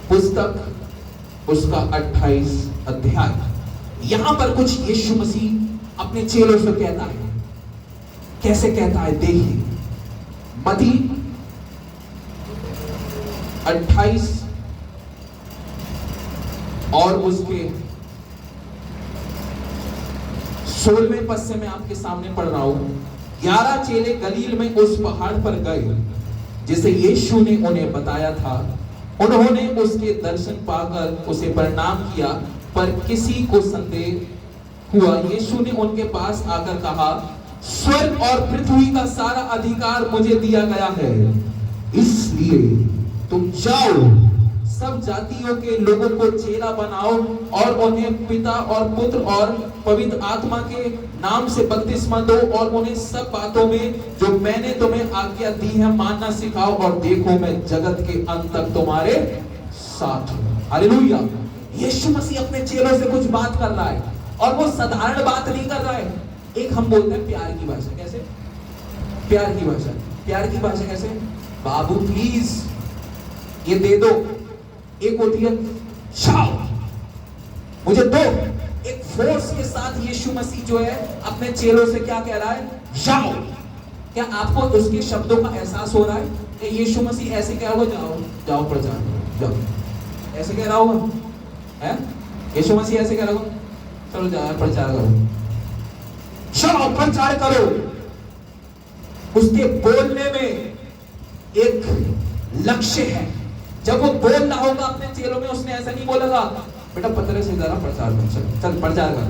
पुस्तक उसका 28 अध्याय। यहां पर कुछ यीशु मसीह अपने चेलों से कहता है। कैसे कहता है देखिए, मत्ती 28 और उसके 16वें पद से मैं आपके सामने पढ़ रहा हूं। 11 चेले गलील में उस पहाड़ पर गए जिसे यीशु ने उन्हें बताया था। उन्होंने उसके दर्शन पाकर उसे प्रणाम किया, पर किसी को संदेह हुआ। यीशु ने उनके पास आकर कहा, स्वर्ग और पृथ्वी का सारा अधिकार मुझे दिया गया है, इसलिए तुम जाओ, सब जातियों के लोगों को चेला बनाओ और उन्हें पिता और पुत्र और पवित्र आत्मा के नाम से बपतिस्मा दो और उन्हें सब बातों में जो मैंने तुम्हें आज्ञा दी है मानना सिखाओ, और देखो मैं जगत के अंत तक तुम्हारे साथ हूं। हालेलुया। यीशु मसीह अपने चेलों से कुछ बात कर रहा है, और वो साधारण बात नहीं कर रहा है। एक हम बोलते हैं प्यार की भाषा। कैसे? प्यार की भाषा। प्यार की भाषा कैसे? बाबू प्लीज ये दे दो। एक होती है जाओ मुझे दो। एक फोर्स के साथ यीशु मसीह जो है अपने चेलों से क्या कह रहा है? जाओ। क्या आपको उसके शब्दों का एहसास हो रहा है कि यीशु मसीह ऐसे कह रहा होगा? जाओ जाओ प्रचार करो, जाओ। ऐसे कह रहा होगा? है यीशु मसीह ऐसे कह रहा होगा? चलो जाओ प्रचार करो, चलो प्रचार करो। उसके बोलने में एक लक्ष्य है। जब वो बोल रहा होगा अपने चेलों में, उसने ऐसा नहीं बोलेगा बेटा पतरे से जरा प्रचार कर, चल प्रचार कर,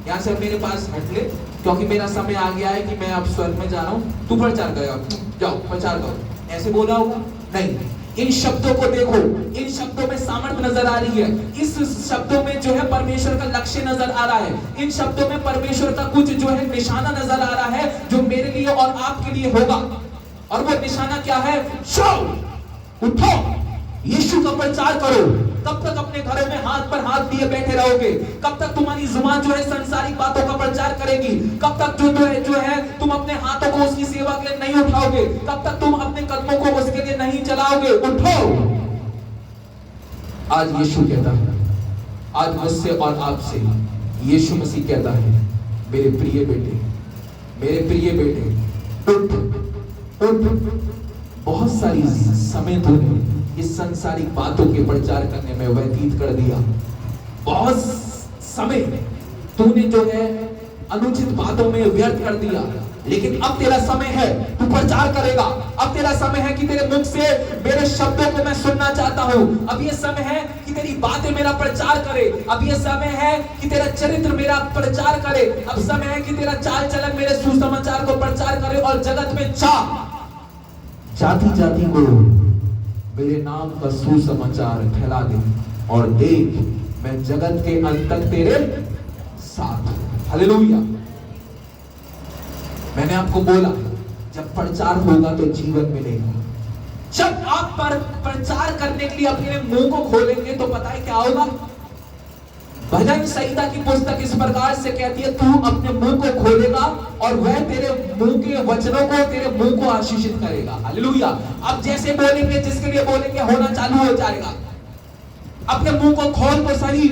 यहाँ से मेरे पास हट ले, क्योंकि मेरा समय आ गया है कि मैं अब स्वर्ग में जा रहा हूँ, तू प्रचार करेगा, जाओ प्रचार करो। ऐसे बोला होगा? नहीं। इन शब्दों को देखो, इन शब्दों में सामर्थ्य नजर आ रही है। इस शब्दों में जो है परमेश्वर का लक्ष्य नजर आ रहा है। इन शब्दों में परमेश्वर का कुछ जो है निशाना नजर आ रहा है, जो मेरे लिए और आपके लिए होगा। और वो निशाना क्या है? जाओ, उठो, यीशु का प्रचार करो। कब तक अपने घरों में हाथ पर हाथ दिए बैठे रहोगे? कब तक तुम्हारी जुबान जो है सांसारिक बातों का प्रचार करेगी? कब तक जो है तुम अपने हाथों को उसकी सेवा के लिए नहीं उठाओगे? कब तक तुम अपने कदमों को उसके लिए नहीं चलाओगे? उठो। आज यीशु कहता है, आज मुझसे और आपसे यीशु मसीह कहता है, मेरे प्रिय बेटे, मेरे प्रिय बेटे, उठ उठ। बहुत सारी समय तूने इस संसारिक बातों के प्रचार करने में व्यतीत कर दिया। बहुत समय तूने जो है अनुचित बातों में व्यर्थ कर दिया, लेकिन अब तेरा समय है, तू प्रचार करेगा। अब तेरा समय है कि तेरे मुख से मेरे शब्दों को मैं सुनना चाहता हूं। अब ये समय है कि तेरी बातें मेरा प्रचार करे। अब ये समय है कि तेरा चरित्र मेरा प्रचार करे। अब समय है कि तेरा चाल चलन मेरे सुसमाचार को प्रचार करे, और जगत में जाति जाति को मेरे नाम का सुसमाचार फैला दे, और देख मैं जगत के अंत तक तेरे साथ। हालेलुया। मैंने आपको बोला जब प्रचार होगा तो जीवन मिलेगा। जब आप प्रचार करने के लिए अपने मुंह को खोलेंगे तो पता है क्या होगा? भजन संहिता की पुस्तक इस प्रकार से कहती है, तू अपने मुंह को खोलेगा और वह तेरे मुंह के वचनों को, तेरे मुंह को आशीषित करेगा। हालेलुया। अब जैसे बोलेंगे, जिसके लिए बोलेंगे, होना चालू हो जाएगा। अपने मुंह को खोल तो सही।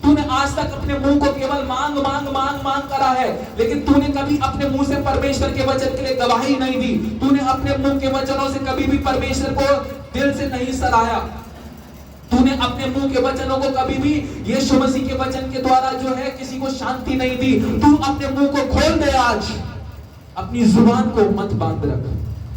तूने आज तक अपने मुंह को केवल मांग मांग मांग मांग करा है, लेकिन तूने कभी अपने मुंह से परमेश्वर के वचन के लिए गवाही नहीं दी। तूने अपने मुंह के वचनों से कभी भी परमेश्वर को दिल से नहीं सराहा। तूने अपने मुंह के वचनों को कभी भी यीशु मसीह के वचन के द्वारा जो है किसी को शांति नहीं दी। तू अपने मुंह को खोल दे आज। अपनी जुबान को मत बांध रख,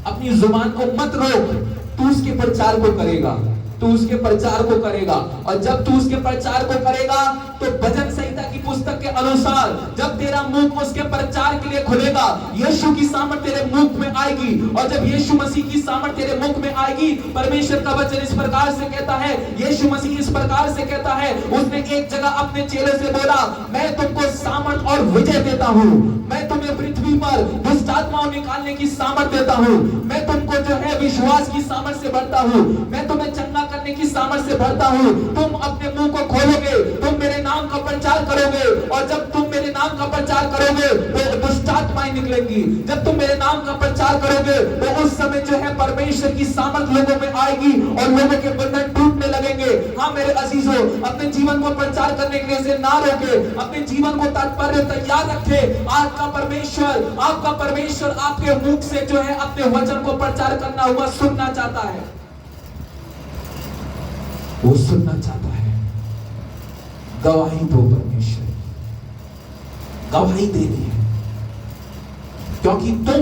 अपनी जुबान को मत रोक। तू उसके प्रचार को करेगा, तू उसके प्रचार को करेगा। और जब तू उसके प्रचार को करेगा तो भजन संहिता की पुस्तक के अनुसार जब तेरा मुंह उसके प्रचार के लिए खुलेगा, यीशु की सामर्थ तेरे मुख में आएगी। और जब यीशु मसीह की सामर्थ तेरे मुख में आएगी, परमेश्वर का वचन इस प्रकार से कहता है, यीशु मसीह इस प्रकार से कहता है, उसने एक जगह अपने चेले से बोला, मैं तुमको सामर्थ और विजय देता हूं, मैं तुम्हें पृथ्वी पर दुष्ट आत्माओं निकालने की सामर्थ देता हूं, मैं तुमको जो है विश्वास की सामर्थ से भरता हूं, मैं तुम्हें चंगा करने की सामर्थ से भरता हूं। तुम अपने मुंह को खोलोगे, तुम मेरे नाम का प्रचार करोगे, और जब तुम मेरे नाम का प्रचार करोगे तो दुष्ट आत्माएं निकलेंगी। जब तुम मेरे नाम का प्रचार करोगे तो उस समय जो है परमेश्वर की सामर्थ लोगों में आएगी और लोगों के बंधन टूटने लगेंगे। हाँ मेरे अजीजों, अपने जीवन को प्रचार करने के लिए से ना रोके, अपने जीवन को तात्पर्य तैयार रखे। आपका परमेश्वर आपके मुख से जो है अपने वचन को प्रचार करना हुआ सुनना चाहता है। वो सुनना चाहता है। गवाही दो परमेश्वर, गवाही देनी है, क्योंकि तुम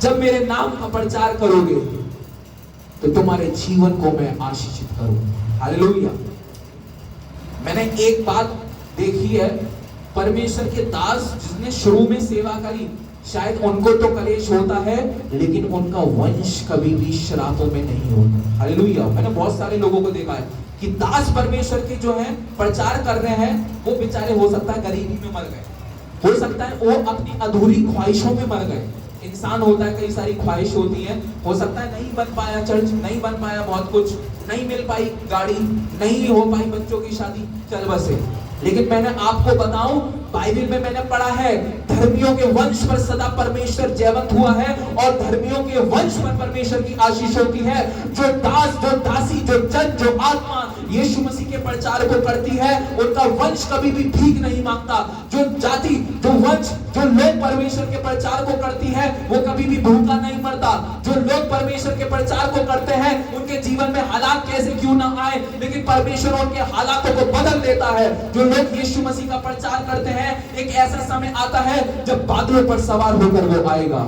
जब मेरे नाम का प्रचार करोगे तो तुम्हारे जीवन को मैं आशीषित करूंगा। हालेलुया। मैंने एक बात देखी है परमेश्वर के दास जिसने शुरू में सेवा करी, शायद उनको तो कलेश होता है, लेकिन उनका वंश कभी भी श्रापों में नहीं होता। हालेलुया। मैंने बहुत सारे लोगों को देखा है कि दास परमेश्वर के जो है प्रचार कर रहे हैं, वो बेचारे हो सकता है गरीबी में मर गए, हो सकता है वो अपनी अधूरी ख्वाहिशों में मर गए। इंसान होता है, कई सारी ख्वाहिश होती है, हो सकता है नहीं बन पाया चर्च, नहीं बन पाया बहुत कुछ, नहीं मिल पाई गाड़ी, नहीं हो पाई बच्चों की शादी, चल बसे। लेकिन मैंने आपको बताऊं, बाइबल में मैंने पढ़ा है धर्मियों के वंश पर सदा परमेश्वर जयवंत हुआ है, और धर्मियों के वंश पर परमेश्वर की आशीष होती है। जो दास, जो दासी, जो जन, जो आत्मा यीशु मसीह के प्रचार को करती है, उनका वंश कभी भी भीख नहीं मांगता। जो जाति, जो वंश, जो लोग परमेश्वर के प्रचार को करती है, वो कभी भी भूखा नहीं मरता। जो लोग परमेश्वर के प्रचार को करते हैं, उनके जीवन में हालात कैसे क्यों ना आए, लेकिन परमेश्वर उनके हालातों को बदल देता है। जो लोग यीशु मसीह का प्रचार करते हैं, एक ऐसा समय आता है जब बादलों पर सवार होकर वो आएगा,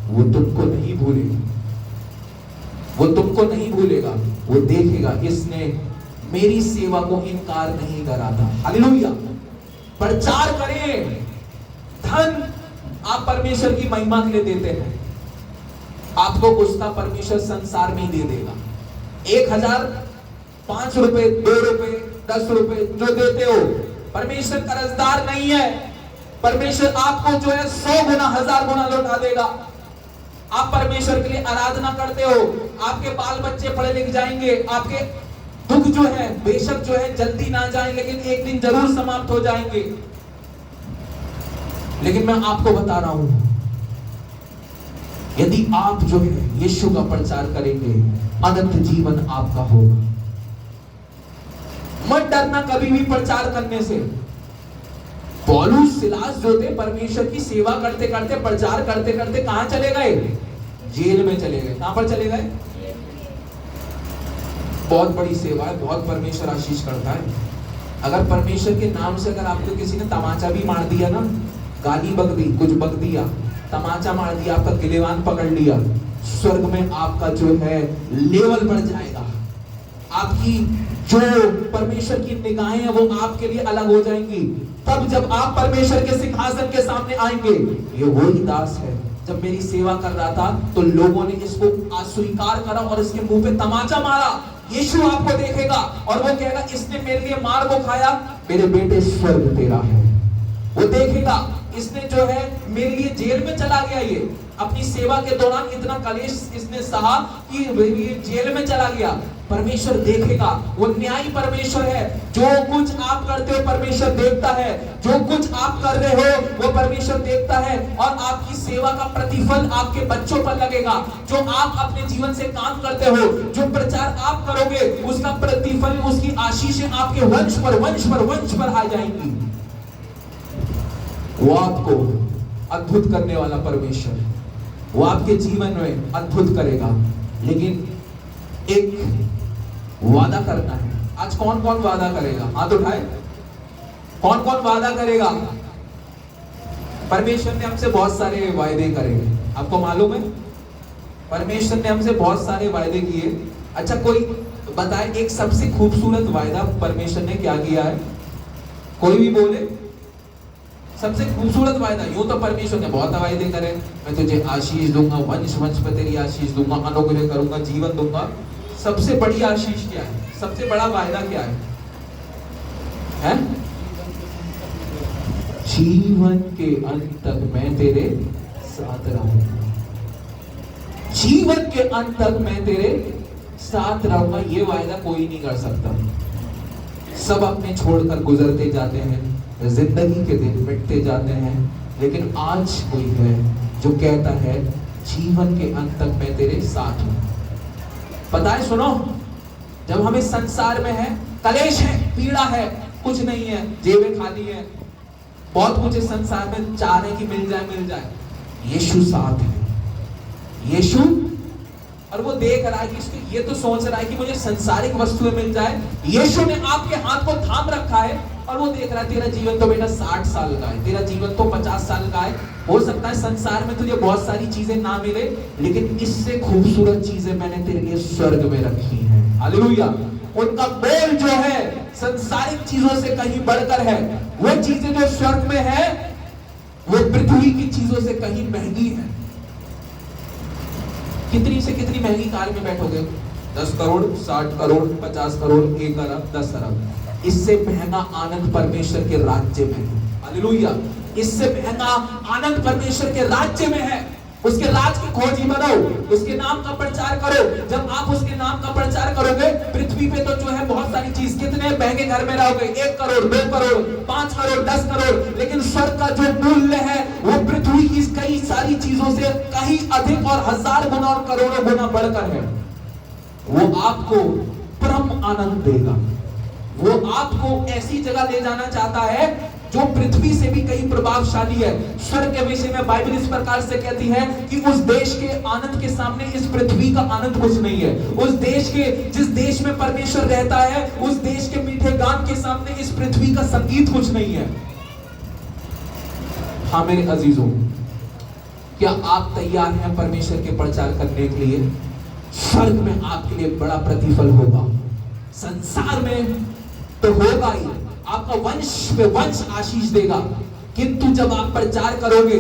वो तुमको नहीं भूलेगा, वो तुमको नहीं भूलेगा, वो देखेगा इसने मेरी सेवा को इनकार नहीं करा था। हालेलुया। प्रचार करें। धन आप परमेश्वर की महिमा के लिए देते हैं, आपको कुछ ना परमेश्वर संसार में ही दे देगा। 1000, 5 रुपए, 2 रुपए, 10 रुपए जो देते हो, परमेश्वर कर्जदार नहीं है। परमेश्वर आपको जो है 100 गुना, 1000 गुना लौटा देगा। आप परमेश्वर के लिए आराधना करते हो, आपके बाल बच्चे पढ़े लिख जाएंगे, आपके दुख जो है बेशक जो है जल्दी ना जाए, लेकिन एक दिन जरूर समाप्त हो जाएंगे। लेकिन मैं आपको बता रहा हूं, यदि आप जो है यीशु का प्रचार करेंगे, अनंत जीवन आपका होगा। मत डरना कभी भी प्रचार करने से। पौलुस, सिलास जो थे, परमेश्वर की सेवा करते करते, प्रचार करते करते कहां चले गए? जेल में चले गए। कहां पर चले गए? बहुत बड़ी सेवा है, बहुत परमेश्वर आशीष करता है। अगर परमेश्वर के नाम से अगर आपको किसी ने तमाचा भी मार दिया ना, गाली बक दी, कुछ बक दिया, तमाचा मार दिया, आपका गिलेवान पकड़ लिया, स्वर्ग में आपका जो है लेवल बढ़ जाएगा। आपकी जो परमेश्वर की निगाहें हैं वो आपके लिए अलग हो जाएंगी। तब जब आप परमेश्वर के सिंहासन के सामने आएंगे, ये वही दास है जब मेरी सेवा कर रहा था तो लोगों ने इसको अस्वीकार करा और इसके मुंह पे तमाचा मारा। यीशु आपको देखेगा और वो कहेगा इसने मेरे लिए मार को खाया, मेरे बेटे स्वर्ग तेरा है। वो देखेगा इसने जो है मेरे लिए जेल में चला गया, ये अपनी सेवा के दौरान इतना कलेश इसने सहा कि ये जेल में चला गया। परमेश्वर देखेगा, वो न्यायी परमेश्वर है। जो कुछ आप करते हो परमेश्वर देखता है, जो कुछ आप कर रहे हो वो परमेश्वर देखता है, और आपकी सेवा का प्रतिफल आपके बच्चों पर लगेगा। जो आप अपने जीवन से काम करते हो, जो प्रचार आप करोगे, उसका प्रतिफल, उसकी आशीषें आपके वंश पर वंश पर वंश पर आ जाएंगी। वो आपको अद्भुत करने वाला परमेश्वर, वो आपके जीवन में अद्भुत करेगा। लेकिन एक वादा करना है। आज कौन कौन वादा करेगा? हाथ उठाए। कौन कौन वादा करेगा? परमेश्वर ने हमसे बहुत सारे वायदे करे, आपको मालूम है? परमेश्वर ने हमसे बहुत सारे वायदे किए। अच्छा, कोई बताए एक सबसे खूबसूरत वायदा परमेश्वर ने क्या किया है? कोई भी बोले सबसे खूबसूरत वायदा। यूं तो परमेश्वर ने बहुत वायदे करे, मैं तुझे आशीष दूंगा, वंश वंश पे तेरी आशीष दूंगा, अनुग्रह करूंगा, जीवन दूंगा। सबसे बड़ी आशीष क्या है? सबसे बड़ा वायदा क्या है? हैं? जीवन के अंत तक मैं तेरे साथ रहूंगा। जीवन के अंत तक मैं तेरे साथ रहूंगा। ये वायदा कोई नहीं कर सकता। सब अपने छोड़कर गुजरते जाते हैं, जिंदगी के दिन मिटते जाते हैं, लेकिन आज कोई है जो कहता है जीवन के अंत तक मैं तेरे साथ हूं। पता है, सुनो, जब हमें संसार में है, कलेश है, पीड़ा है, कुछ नहीं है, जेबें खाली है, बहुत कुछ इस संसार में चाह रहे कि मिल जाए मिल जाए, यीशु साथ है। यीशु, और वो देख रहा है कि इसको, ये तो सोच रहा है कि मुझे संसारिक वस्तुएं मिल जाए। यीशु ने आपके हाथ को थाम रखा है और वो देख रहा है तेरा जीवन तो बेटा 60 साल का है, तेरा जीवन तो 50 साल का है। हो सकता है संसार में तुझे बहुत सारी चीजें ना मिले, लेकिन इससे खूबसूरत चीजें मैंने तेरे लिए स्वर्ग में रखी हैं। हालेलुया। उनका बोल जो है संसारिक चीजों से कहीं बढ़कर है। वो चीजें जो स्वर्ग में है वो पृथ्वी की चीजों से कहीं महंगी है। कितनी से कितनी महंगी कार में बैठोगे? 10 करोड़, 60 करोड़, 50 करोड़, 1 अरब, 10 अरब। इससे महंगा आनंद परमेश्वर के राज्य में है। हालेलुया। इससे महंगा आनंद परमेश्वर के राज्य में है। उसके राज की खोजी बनाओ, उसके नाम का प्रचार करो। जब आप उसके नाम का प्रचार करोगे, पृथ्वी पे तो जो है बहुत सारी चीज, कितने महंगे घर में रहोगे, 1 करोड़, 2 करोड़, 5 करोड़, 10 करोड़, लेकिन स्वर्ग का जो मूल्य है वो पृथ्वी की कई सारी चीजों से कहीं अधिक और 1000 गुना और करोड़ों गुना बढ़कर है। वो आपको परम आनंद देगा। वो आपको ऐसी जगह ले जाना चाहता है जो पृथ्वी से भी कहीं प्रभावशाली है। स्वर्ग के विषय में बाइबल इस प्रकार से कहती है कि उस देश के आनंद के सामने इस पृथ्वी का आनंद कुछ नहीं है। उस देश के, जिस देश में परमेश्वर रहता है, उस देश के मीठे गान के सामने इस पृथ्वी का संगीत कुछ नहीं है। हाँ मेरे अजीजों, क्या आप तैयार हैं परमेश्वर के प्रचार करने के लिए? स्वर्ग में आपके लिए बड़ा प्रतिफल होगा। संसार में तो होगा ही, आपका वंश पे वंश आशीष देगा, किंतु जब आप प्रचार करोगे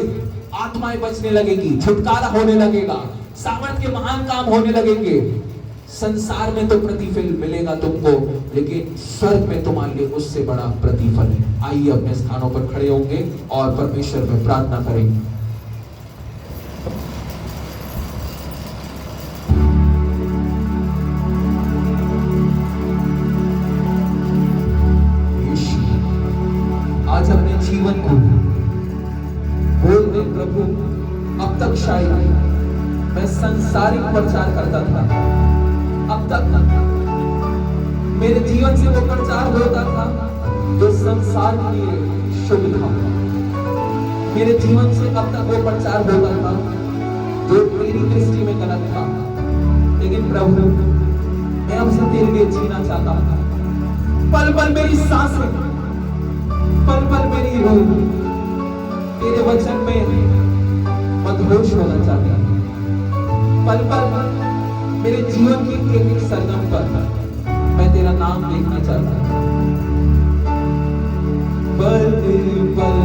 आत्माएं बचने लगेगी, छुटकारा होने लगेगा, सामर्थ के महान काम होने लगेंगे। संसार में तो प्रतिफल मिलेगा तुमको, लेकिन स्वर्ग में तुम्हारे लिए उससे बड़ा प्रतिफल है। आइए अपने स्थानों पर खड़े होंगे और परमेश्वर में प्रार्थना करेंगे। आज अपने जीवन को बोल दे, प्रभु अब तक शायद मैं सांसारिक प्रचार करता था, अब तक मेरे जीवन से वो प्रचार होता था जो संसार के लिए शुभ था। मेरे जीवन से अब तक वो प्रचार होता था जो मेरी दृष्टि में गलत था। लेकिन प्रभु मैं हमसे तेरे लिए जीना चाहता हूं। पल पल मेरी सांसें, पल पल मेरी रूह तेरे वचन में मदहोश होना चाहती है। पल पल मेरे जीवन की एक एक सरगम पर मैं तेरा नाम देखना चाहता हूं। पल पल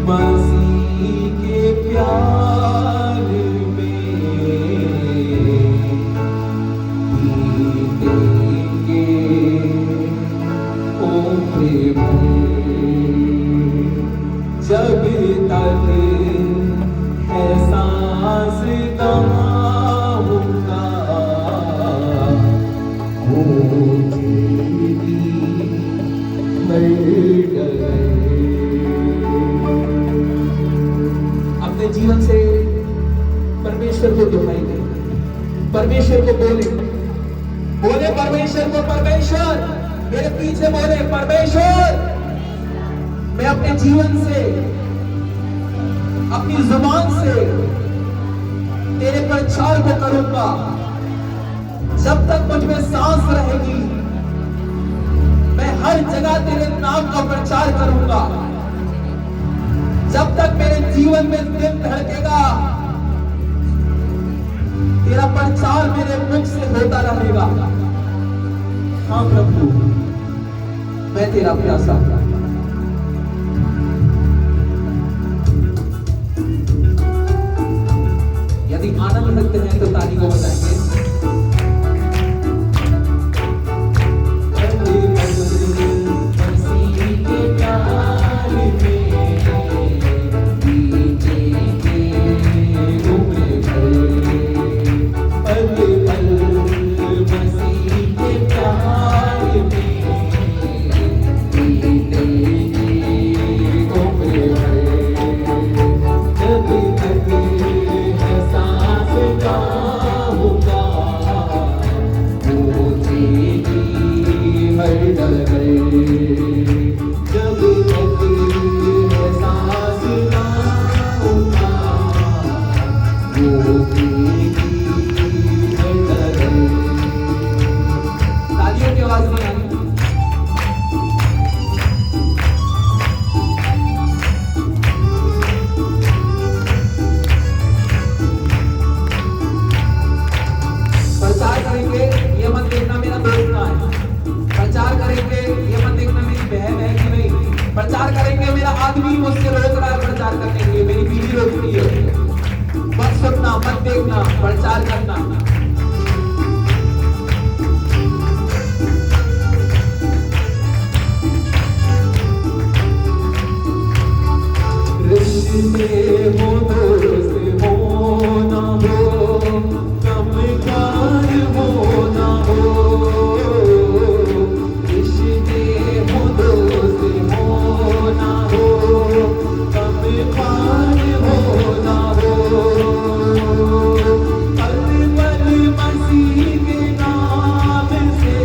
मसीह के प्यार में बीतेंगे जब तक है सांस गवाऊंगा, अपने जीवन से परमेश्वर को दुहाई दे, परमेश्वर को बोले, बोले परमेश्वर को, परमेश्वर मेरे पीछे बोले, परमेश्वर मैं अपने जीवन से, अपनी जुबान से तेरे प्रचार को करूंगा। जब तक मुझ में सांस रहेगी मैं हर जगह तेरे नाम का प्रचार करूंगा। जब तक मेरे जीवन में दिल धड़केगा तेरा प्रचार मेरे मुख से होता रहेगा। हाँ प्रभु मैं तेरा प्यासा हूं। यदि आनंद लगते हैं तो ताली को बजाएंगे। होगा कमकार हो ना हो, रिश्ते हो दोस्त हो ना हो, कमकार हो ना हो, पल पल मसीह के नाम से,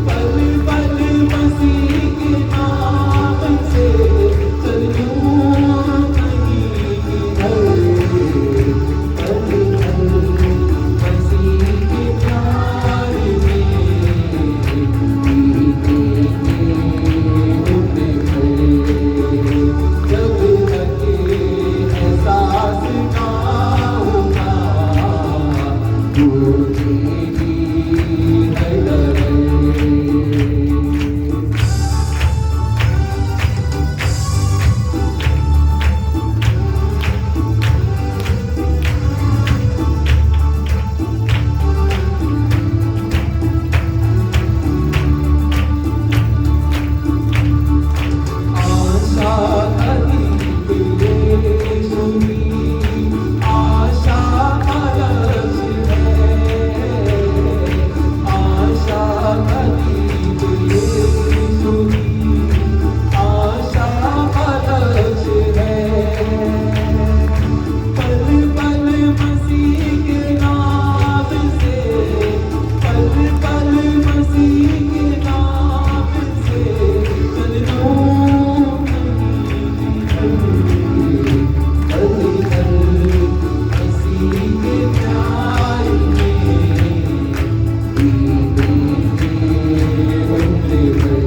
पल पल मसीह के नाम से चलूं कहीं किधर, पल पल मसीह के प्यार में बीतेंगे उम्र भर, जब तक एहसास ना होगा वो तेरी है डर। आशा अतीत यीशु की, आशा अलग है, आशा अतीत यीशु की, आशा अलग है, पल पल मसीह के नाम से, पल पल मसीह के नाम से चलूं पल पल मसीह के प्यार में बीतेंगे उम्र भर,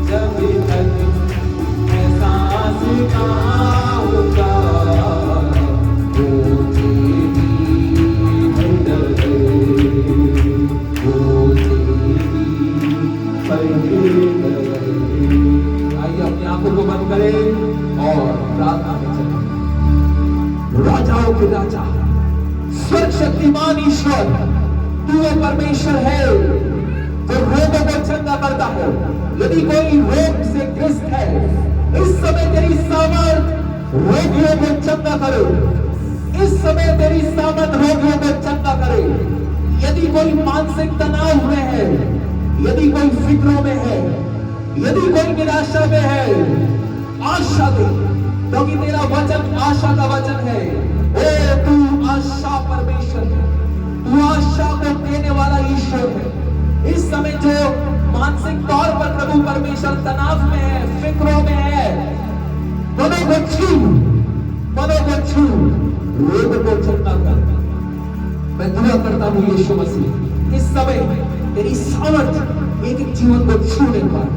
जब तक एहसास ना होगा वो तेरी धड़कन, वो तेरी धड़कन। आइए अपनी आंखों को बंद करें और प्रार्थना में चलें। राजाओं के राजा, स्वर्ग शक्तिमान ईश्वर, तू वो परमेश्वर है जो रोगों को चंगा करता है। यदि कोई रोग से ग्रस्त है, इस समय तेरी सामर्थ रोगियों को चंगा करे, इस समय तेरी सामर्थ रोगियों को चंगा करे। यदि कोई मानसिक तनाव में है, यदि कोई फिक्रों में है, यदि कोई निराशा में है, आशा दे, क्योंकि तेरा वचन आशा का वचन है। ओ तू आशा परमेश्वर है, तू आशा को देने वाला ईश्वर है। इस समय जो मानसिक तौर पर प्रभु परमेश्वर तनाव में है, फिक्रों में है, मनों को छू, मनों को छू, रोग को चंगा कर। मैं दुआ करता हूं यीशु मसीह, इस समय तेरी सामर्थ एक एक जीवन को छूने पाए,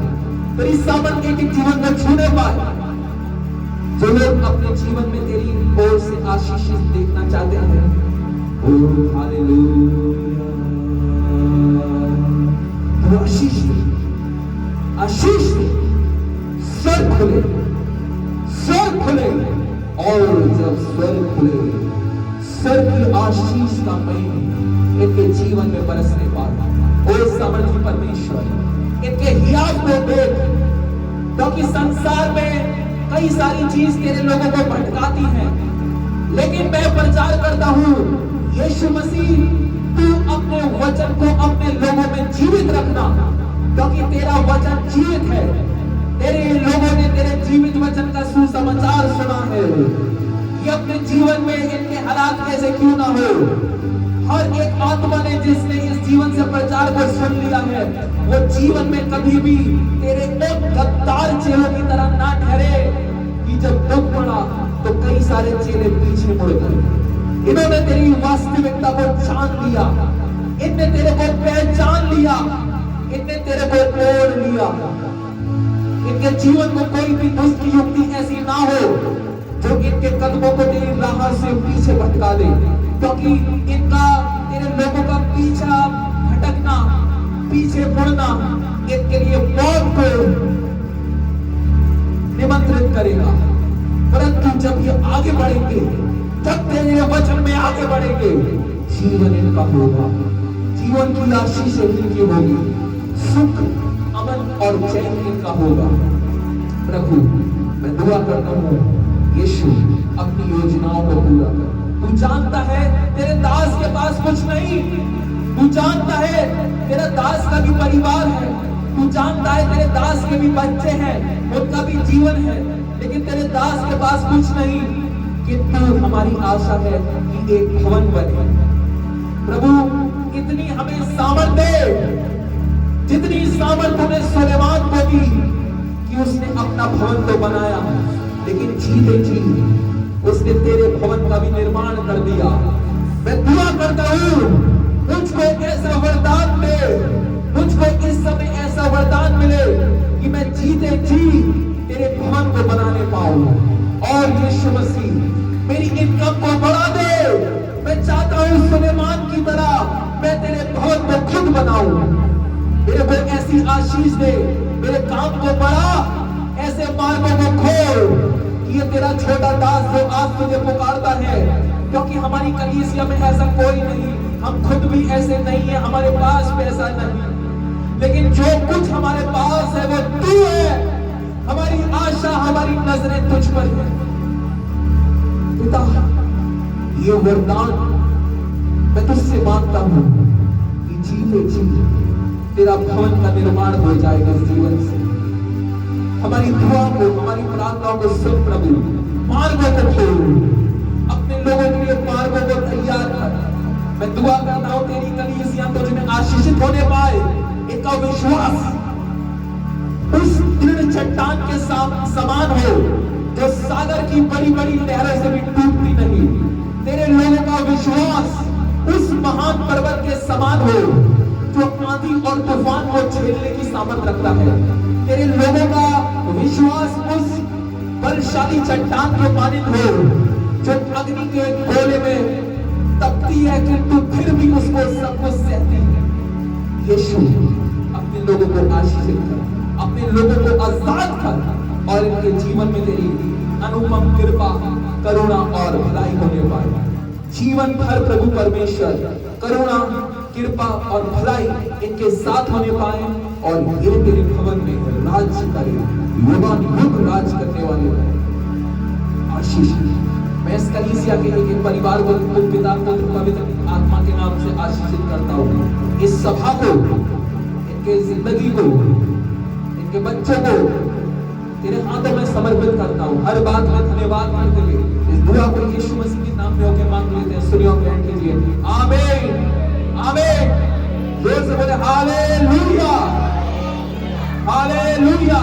तेरी सामर्थ एक एक जीवन को छूने पाए। जो लोग अपने जीवन में तेरी ओर से आशीष देखना चाहते हैं, ओ हालेलुया, तो आशीष दे, आशीष दे, स्वर्ग खुले, स्वर्ग खुले, और जब स्वर्ग खुले, स्वर्ग की आशीष का महीने इनके जीवन में बरसने पाए। ओ समर्थी परमेश्वर, इनके हियाव को देख, क्योंकि संसार में कई सारी चीज तेरे लोगों को भटकाती हैं, लेकिन मैं प्रचार करता हूं यीशु मसीह, तू अपने वचन को अपने लोगों में जीवित रखना, क्योंकि तेरा वचन जीवित है। तेरे लोगों ने तेरे जीवित वचन का सुसमाचार सुना है। ये अपने जीवन में इनके हालात कैसे क्यों ना हो, हर एक आत्मा ने जिसने इस जीवन से प्रचार को सुन लिया है, वो जीवन में कभी भी तेरे एक गद्दार चेलों की तरह ना ठहरे कि जब दुख पड़ा तो कई सारे चेले पीछे मुड़ गए। इन्होंने तेरी वास्तविकता को जान लिया, इनने तेरे को पहचान लिया, इनने तेरे को ओढ़ लिया। इनके जीवन में कोई भी दुष्ट युक्ति ऐसी ना हो जो इनके कदमों को तेरी राह से पीछे भटका दे, क्योंकि इनका तेरे लोगों का पीछा भटकना, पीछे मुड़ना इनके लिए मौत को निमंत्रित करेगा। परंतु जब ये आगे बढ़ेंगे, जब तेरे वचन में आगे बढ़ेंगे, जीवन इनका होगा, जीवन की आशीष इनकी होगी, सुख अमन और चैन इनका होगा। प्रभु मैं दुआ करता हूँ, यीशु अपनी योजनाओं को पूरा कर। तू जानता है कुछ नहीं। तू जानता है तेरा दास का भी परिवार है, तू जानता है तेरे दास के भी बच्चे हैं, उनका भी जीवन है, लेकिन तेरे दास के पास कुछ नहीं। कितना हमारी आशा है कि एक भवन बने। प्रभु इतनी हमें सामर्थ दे, जितनी सामर्थ तूने सुलेमान को दी कि उसने अपना भवन तो बनाया, लेकिन जीते जी उसने तेरे भवन का भी निर्माण कर दिया। मैं दुआ करता हूं मुझको ऐसा वरदान दे, मुझको इस समय ऐसा वरदान मिले कि मैं जीते जी तेरे भवन को बनाने पाऊं। और यीशु मसीह मेरी इनकम को बढ़ा दे। मैं चाहता हूं सुलेमान की तरह मैं तेरे भवन को खुद बनाऊं। मेरे को ऐसी आशीष दे, मेरे काम को बढ़ा, ऐसे मार्गों को खोल कि ये तेरा छोटा दास जो आज तुझे पुकारता है, क्योंकि हमारी कलीसिया में ऐसा कोई नहीं, हम खुद भी ऐसे नहीं है, हमारे पास पैसा नहीं, लेकिन जो कुछ हमारे पास है वो तू है। हमारी आशा, हमारी नजरें तुझ पर है। पिता, ये वरदान मैं तुझसे मांगता हूं कि जीते जी तेरा भवन का निर्माण हो जाएगा जीवन से। हमारी दुआ को, हमारी प्रार्थनाओं को सुन प्रभु, मार्गों को खोल, अपने लोगों के लिए मार्गों को तैयार कर। मैं दुआ करता हूं तेरी कलीसिया तुझ में आशीषित होने पाए। एक विश्वास उस दृढ़ चट्टान के समान हो जो सागर की बड़ी बड़ी लहरों से भी टूटती नहीं। तेरे लोगों का विश्वास उस महान पर्वत के समान हो जो आंधी और तूफान को झेलने की सामर्थ रखता है। तेरे लोगों का विश्वास उस बलशाली चट्टान के मानित हो जो अग्नि के गोले में तपती है किंतु फिर भी उसको सब कुछ सहती है। यीशु अपने लोगों को आशीषित कर, अपने लोगों को आजाद कर और इनके जीवन में तेरी अनुपम कृपा, करुणा और भलाई होने पाए। जीवन भर प्रभु परमेश्वर करुणा, कृपा और भलाई इनके साथ होने पाए और ये तेरे भवन में राज्य करे, युगानुयुग राज करने वाले आशीष। मैं इस कलीसिया के एक परिवार को पिता को पवित्र आत्मा के नाम से आशीषित करता हूँ। इस सभा को, इनके जिंदगी को, इनके बच्चों को तेरे हाथों में समर्पित करता हूँ। हर बात में धन्यवाद करते हुए इस दुआ को यीशु मसीह के नाम में होकर मांग लेते हैं। सुनिए और ग्रहण कीजिए। आमीन, आमीन। जोर से बोले हालेलुया, हालेलुया।